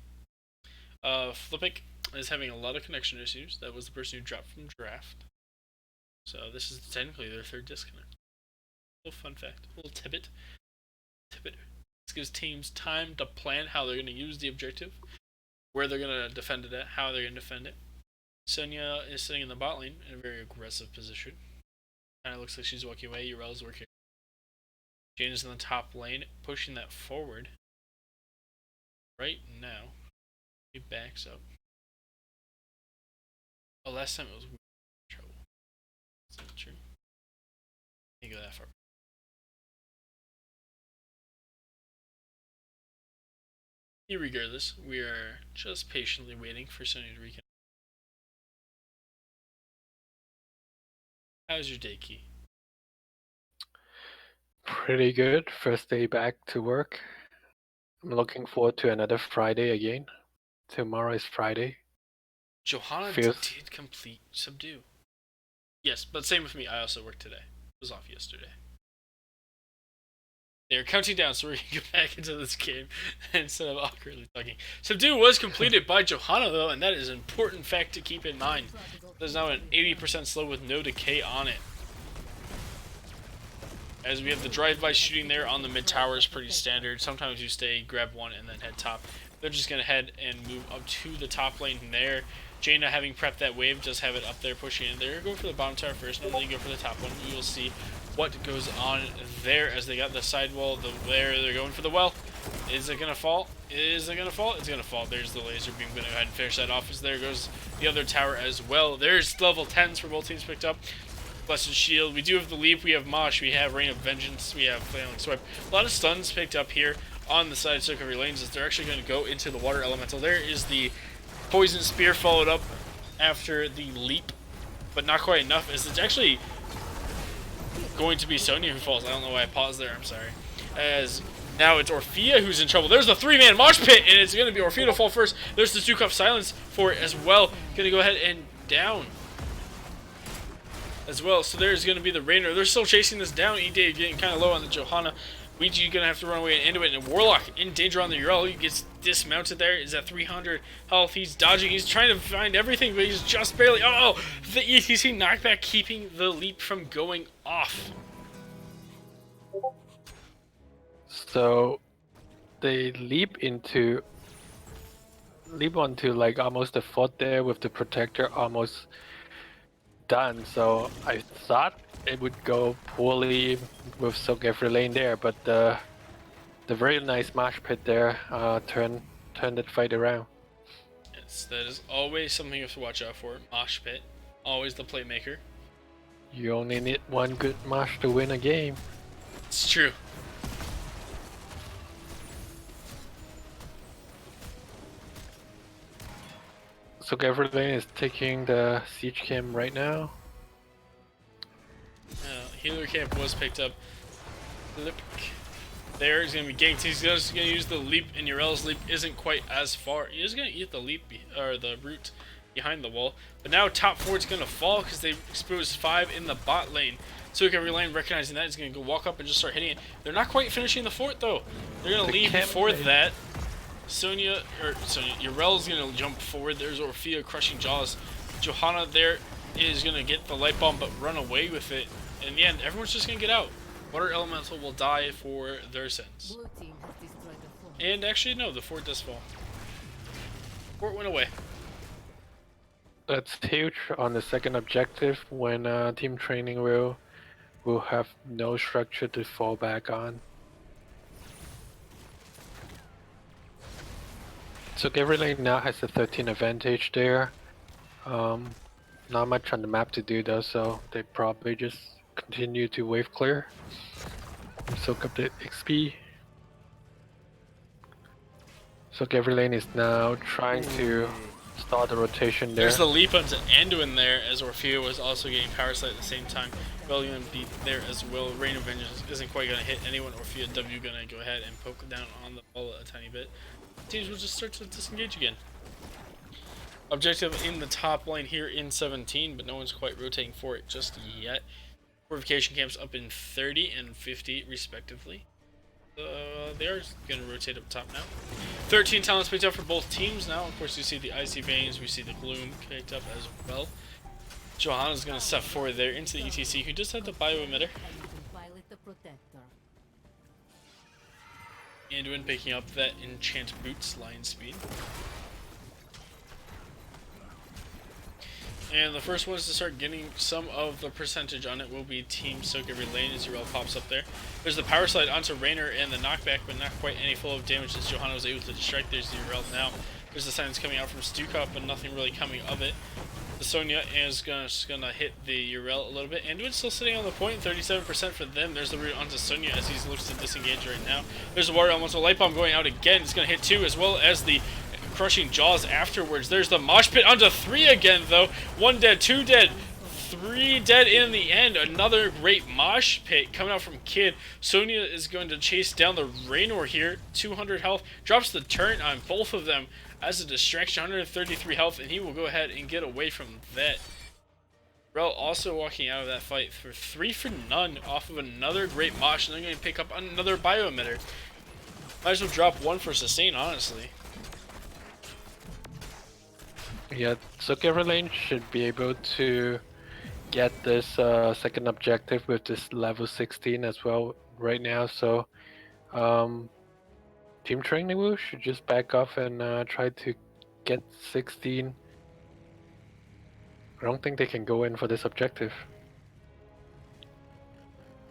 Flippic is having a lot of connection issues. That was the person who dropped from draft. So this is technically their third disconnect. A little fun fact, a little tidbit. This gives teams time to plan how they're going to use the objective, where they're going to defend it at, how they're going to defend it. Sonya is sitting in the bot lane in a very aggressive position. Kind of looks like she's walking away. Urel's working. Jane is in the top lane, pushing that forward. Right now, he backs up. Oh, last time it was trouble. Is that true? Can't go that far. Regardless, we are just patiently waiting for Sonya to reconnect. How's your day, Key? pretty good. First day back to work. I'm looking forward to another Friday again. Tomorrow is Friday. Johanna Feels- did complete Subdue. Yes, but same with me. I also worked today. I was off yesterday. They're counting down, so we're going to get back into this game instead of awkwardly talking. Subdue was completed by Johanna, though, and that is an important fact to keep in mind. There's now an 80% slow with no decay on it. As we have the drive-by shooting there on the mid tower is pretty standard. Sometimes you stay, grab one, and then head top. They're just going to head and move up to the top lane there. Jaina, having prepped that wave, does have it up there pushing in there. Go for the bottom tower first, normally you go for the top one. We will see what goes on there as they got the sidewall. They're going for the well. Is it going to fall? Is it going to fall? It's going to fall. There's the laser beam. Going to go ahead and finish that off as there goes the other tower as well. There's level 10s for both teams picked up. Blessed Shield. We do have the Leap. We have Mosh. We have Rain of Vengeance. We have Flailing Swipe. A lot of stuns picked up here on the side of sOaK every lanes as they're actually going to go into the Water Elemental. There is the Poison Spear followed up after the Leap, but not quite enough as it's actually going to be Sonya who falls. I don't know why I paused there. I'm sorry. As now it's Orphea who's in trouble. There's the 3-man mosh pit, and it's going to be Orphea to fall first. There's the sOaK silence for it as well. Going to go ahead and down as well. So there's going to be the Rainer. They're still chasing this down. E-Dave getting kind of low on the Johanna. Ouija gonna have to run away into it, and Warlock in danger on the Urel. He gets dismounted there. Is at 300 health. He's dodging. He's trying to find everything, but he's just barely. Oh, the ETC knockback keeping the leap from going off. So they leap onto like almost the fort there with the protector almost done. So I thought it would go poorly with sOaK lane there, but the very nice marsh pit there turned that fight around. Yes, that is always something you have to watch out for. Mosh pit, always the playmaker. You only need one good marsh to win a game. It's true. sOaK lane is taking the siege camp right now. Healer camp was picked up. Lip. There is going to be ganked. He's just going to use the leap, and Urel's leap isn't quite as far. He is going to eat the leap, or the root behind the wall. But now top 4 is going to fall because they exposed 5 in the bot lane. sOaK lane recognizing that is going to go walk up and just start hitting it. They're not quite finishing the fort though. They're going to leave before that. Urel's going to jump forward. There's Orphea crushing jaws. Johanna there is going to get the light bomb but run away with it. In the end, everyone's just going to get out. Water Elemental will die for their sins. Blue team has destroyed the fort. And actually, no, the fort does fall. Fort went away. That's huge on the second objective when team training will have no structure to fall back on. So every lane now has a 13 advantage there. Not much on the map to do though, so they probably just continue to wave clear and soak up the XP. So every lane is now trying to start the rotation there. There's the leap onto Anduin there, as Orphea was also getting power slide at the same time. Well, going to be there as well. Rain of Vengeance isn't quite going to hit anyone. Orphea W going to go ahead and poke down on the ball a tiny bit. Teams will just start to disengage again. Objective in the top lane here in 17, but no one's quite rotating for it just yet. Fortification camps up in 30 and 50 respectively. They are going to rotate up top now. 13 talents picked up for both teams now. Of course, you see the Icy Veins, we see the Gloom picked up as well. Johanna's going to step forward there into the ETC, who does have the bio-emitter. Violet the protector. Anduin picking up that enchant boots line speed. And the first ones to start getting some of the percentage on it will be Team sOaK lane as Urel pops up there. There's the power slide onto Raynor and the knockback, but not quite any flow of damage as Johanna was able to distract. There's the Urel now. There's the silence coming out from Stukov, but nothing really coming of it. The Sonya is gonna hit the Urel a little bit. Anduin's still sitting on the point, 37% for them. There's the root onto Sonya as he looks to disengage right now. There's the Water Elemental Light Bomb going out again. It's gonna hit 2 as well as the crushing jaws afterwards. There's the mosh pit onto 3 again though. 1 dead, 2 dead, 3 dead in the end. Another great mosh pit coming out from Kid. Sonya is going to chase down the Raynor here. 200 health. Drops the turret on both of them as a distraction. 133 health, and he will go ahead and get away from that. Rel also walking out of that fight for 3 for none off of another great mosh, and they're going to pick up another bio-emitter. Might as well drop 1 for sustain, honestly. Yeah, sOaK lane should be able to get this second objective with this level 16 as well right now. So team training will should just back off and try to get 16. I don't think they can go in for this objective.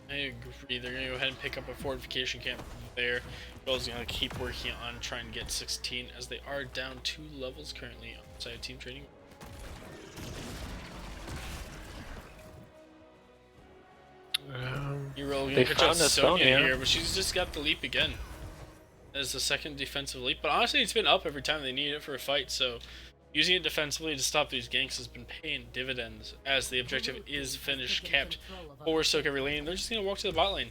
I agree. They're going to go ahead and pick up a fortification camp there. Bell's going to keep working on trying to get 16 as they are down 2 levels currently outside team training. You're really going to catch out Sonya here, but she's just got the leap again. As the second defensive leap. But honestly, it's been up every time they need it for a fight, so using it defensively to stop these ganks has been paying dividends as the objective is finished capped for sOaK lane. They're just going to walk to the bot lane.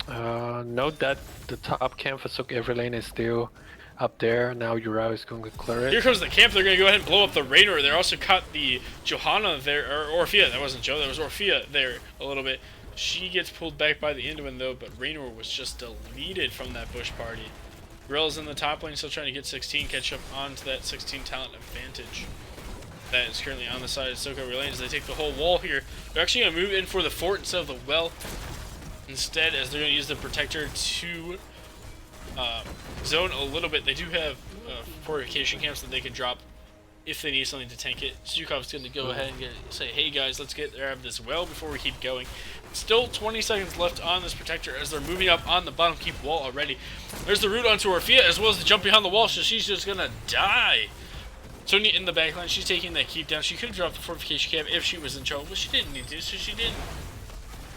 Note that the top camp for sOaK lane is still up there. Now Uriel is going to clear Here it. comes the camp. They're going to go ahead and blow up the Raynor. They also caught the Johanna there, or Orphea. That wasn't Joe. That was Orphea there a little bit. She gets pulled back by the Anduin though, but Raynor was just deleted from that bush party. Grill's in the top lane, still trying to get 16, catch up onto that 16 talent advantage. That is currently on the side of sOaK LaNe as they take the whole wall here. They're actually going to move in for the fort instead of the well. Instead, as they're going to use the protector to zone a little bit. They do have fortification camps that they can drop if they need something to tank it. sOaK's going to go ahead and say, hey guys, let's get there of this well before we keep going. Still 20 seconds left on this protector as they're moving up on the bottom keep wall already. There's the root onto Orphea as well as the jump behind the wall, so she's just going to die. Sonya in the backline, she's taking that keep down. She could have dropped the fortification camp if she was in trouble, but she didn't need to, so she didn't.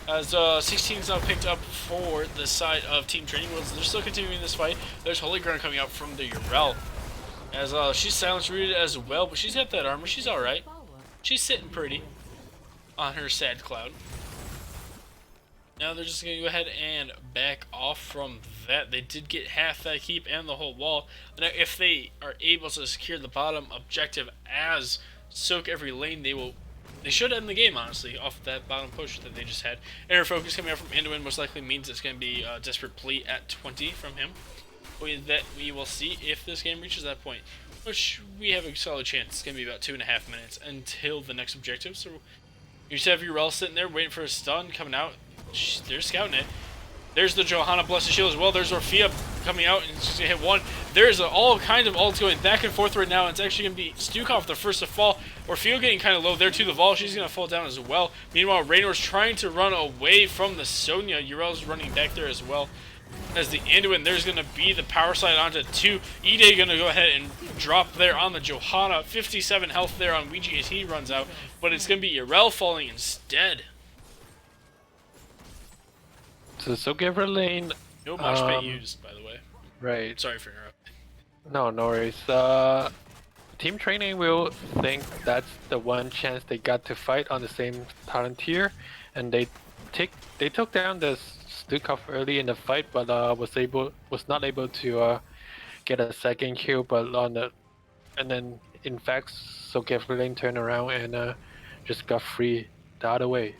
As 16 is now picked up for the side of Team Training Wheels. They're still continuing this fight. There's Holy Ground coming out from the Uriel. As she's silence rooted as well, but she's got that armor. She's alright. She's sitting pretty on her sad cloud. Now they're just going to go ahead and back off from that. They did get half that keep and the whole wall. Now if they are able to secure the bottom objective as sOaK every lane, they should end the game, honestly, off that bottom push that they just had. Inner focus coming out from Anduin most likely means it's going to be a desperate plea at 20 from him. That we will see if this game reaches that point, which we have a solid chance. It's going to be about 2.5 minutes until the next objective. So you just have Uriel sitting there waiting for a stun coming out. They're scouting it. There's the Johanna Blessed Shield as well. There's Orphea coming out and she's going to hit one. There's all kinds of ults going back and forth right now. It's actually going to be sOaK the first to fall. Orphea getting kind of low there to the Vol. She's going to fall down as well. Meanwhile, Raynor's trying to run away from the Sonya. Uriel's running back there as well. As the Anduin, there's going to be the power slide onto 2. Ide going to go ahead and drop there on the Johanna. 57 health there on Ouija as he runs out. But it's going to be Uriel falling instead. So sOaK LaNe. No mosh pit used, by the way. Right. Sorry for interrupting. No worries. Team Training will think that's the one chance they got to fight on the same talent tier, and they took down the sOaK early in the fight, but was not able to get a second kill. But and then in fact sOaK LaNe turned around and just got free the other way.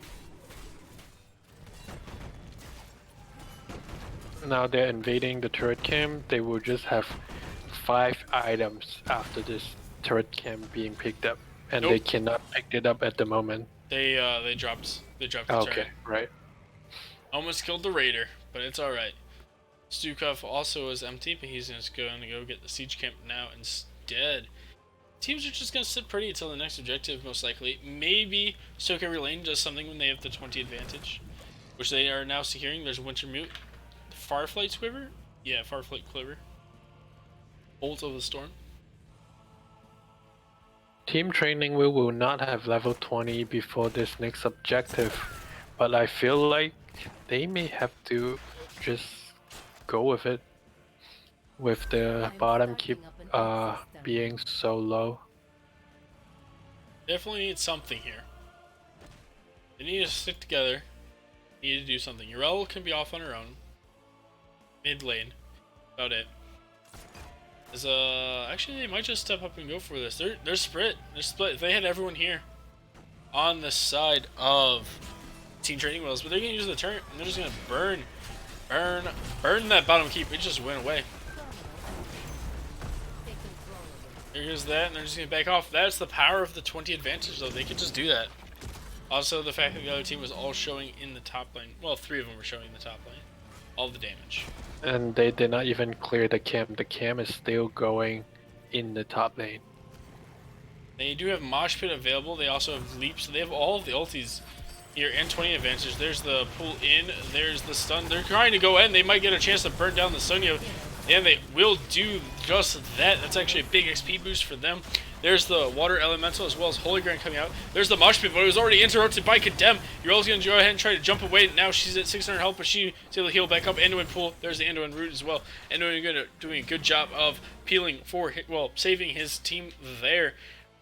Now they're invading the turret camp. They will just have 5 items after this turret camp being picked up, and Nope. they cannot pick it up at the moment. They dropped the Okay, turret. right. Almost killed the Raider, but it's alright. sOaK also is empty, but he's just going to go get the siege camp now instead. Teams are just going to sit pretty until the next objective, most likely. Maybe sOaK LaNe does something when they have the 20 advantage, which they are now securing. There's Wintermute. Farflight's Quiver? Yeah, Farflight Quiver. Bolt of the Storm. Team Training will not have level 20 before this next objective, but I feel like they may have to just go with it, with the bottom keep being so low. Definitely need something here. They need to stick together. Need to do something. Uriel can be off on her own. Mid lane. About it. Actually they might just step up and go for this. They're split. They're split. They had everyone here on the side of Team Training Wheels, but they're gonna use the turret and they're just gonna burn that bottom keep. It just went away. There goes that, and they're just gonna back off. That's the power of the 20 advantage though. They could just do that. Also the fact that the other team was all showing in the top lane. Well, 3 of them were showing in the top lane. All the damage. And they did not even clear the camp. The camp is still going in the top lane. They do have Mosh Pit available. They also have Leap, so they have all of the ultis here and 20 advantage. There's the pull in. There's the stun. They're trying to go in. They might get a chance to burn down the Sonya, and they will do just that. That's actually a big XP boost for them. There's the Water Elemental as well as Holy Ground coming out. There's the Mosh Pit, but it was already interrupted by Condemn. Uriel's going to go ahead and try to jump away. Now she's at 600 health, but she's able to heal back up. Anduin pull. There's the Anduin root as well. Anduin doing a good job of peeling for, saving his team there.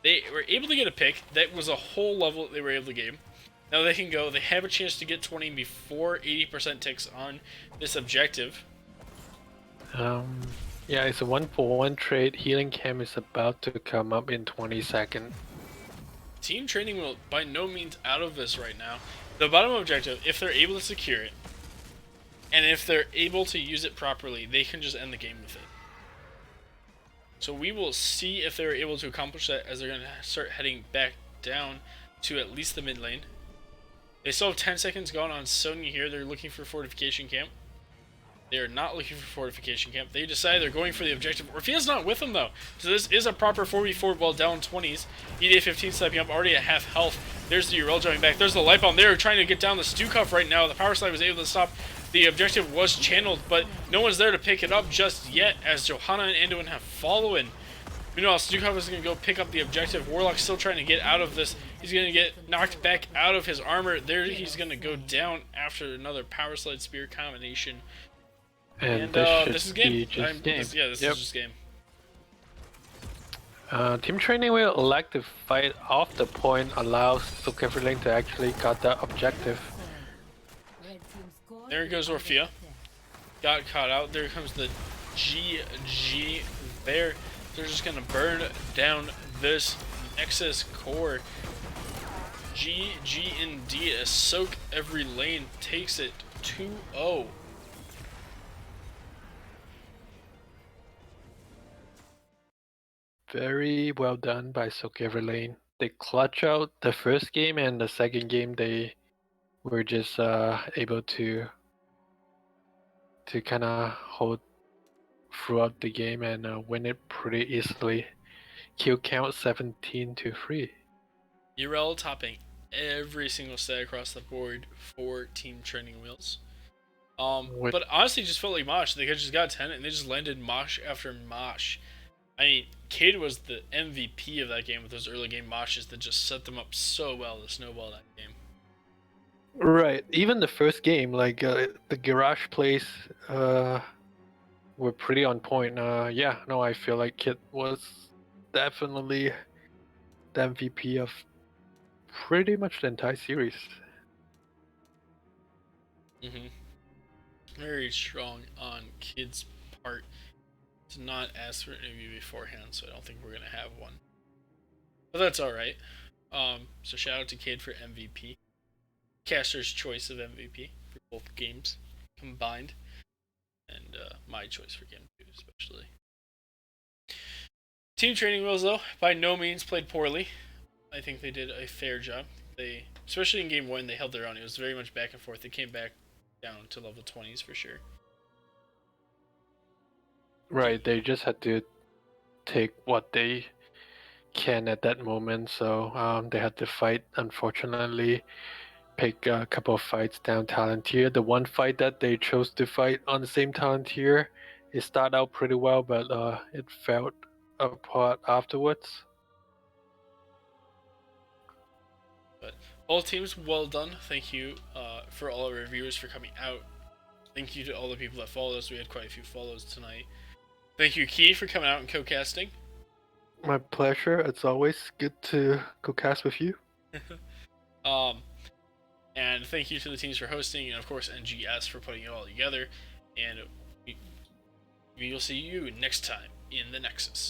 They were able to get a pick. That was a whole level that they were able to game. Now they can go. They have a chance to get 20 before 80% ticks on this objective. Yeah, it's a 1-for-1 trade. Healing cam is about to come up in 20 seconds. Team training will by no means out of this right now. The bottom objective, if they're able to secure it, and if they're able to use it properly, they can just end the game with it. So we will see if they're able to accomplish that as they're going to start heading back down to at least the mid lane. They still have 10 seconds gone on Sonya here. They're looking for fortification camp. They are not looking for fortification camp. They decide they're going for the objective. Orphea's not with them though. So this is a proper 4v4 while down 20s. EDA 15 stepping up, already at half health. There's the Urel jumping back. There's the light bomb. They're trying to get down the sOaK right now. The power slide was able to stop. The objective was channeled, but no one's there to pick it up just yet as Johanna and Anduin have fallen. Meanwhile, sOaK is going to go pick up the objective. Warlock's still trying to get out of this. He's going to get knocked back out of his armor. There he's going to go down after another power slide spear combination. And this is game. game. This is just game. Team training will elect to fight off the point, allows sOaK to actually got that objective. There goes Orphea. Got caught out. There comes the GG there. They're just gonna burn down this Nexus core. GG indeed as sOaK every lane takes it 2-0. Very well done by sOaK every lane. They clutch out the first game, and the second game they were just able to kind of hold throughout the game and win it pretty easily. Kill count 17-3. Urel topping every single stat across the board for Team Training Wheels. But honestly, just felt like Mosh. They just got 10 and they just landed Mosh after Mosh. I mean, Cade was the MVP of that game with those early game Moshes that just set them up so well to snowball that game. Right. Even the first game, like the garage plays were pretty on point. I feel like Kid was definitely the MVP of pretty much the entire series. Very strong on Kid's part to not ask for an interview beforehand, so I don't think we're gonna have one. But that's alright. So shout out to Kid for MVP. Caster's choice of MVP for both games combined. And my choice for game 2 especially. Team Training Wheels though, by no means played poorly. I think they did a fair job. They, especially in game 1, they held their own. It was very much back and forth. They came back down to level 20s for sure. Right, they just had to take what they can at that moment, so they had to fight, unfortunately. Pick a couple of fights down talent tier. The one fight that they chose to fight on the same talent tier, it started out pretty well, but it fell apart afterwards. But all teams, well done. Thank you for all our reviewers for coming out. Thank you to all the people that followed us. We had quite a few follows tonight. Thank you, Key, for coming out and co-casting. My pleasure. It's always good to co-cast with you. And thank you to the teams for hosting, and of course NGS for putting it all together. And we will see you next time in the Nexus.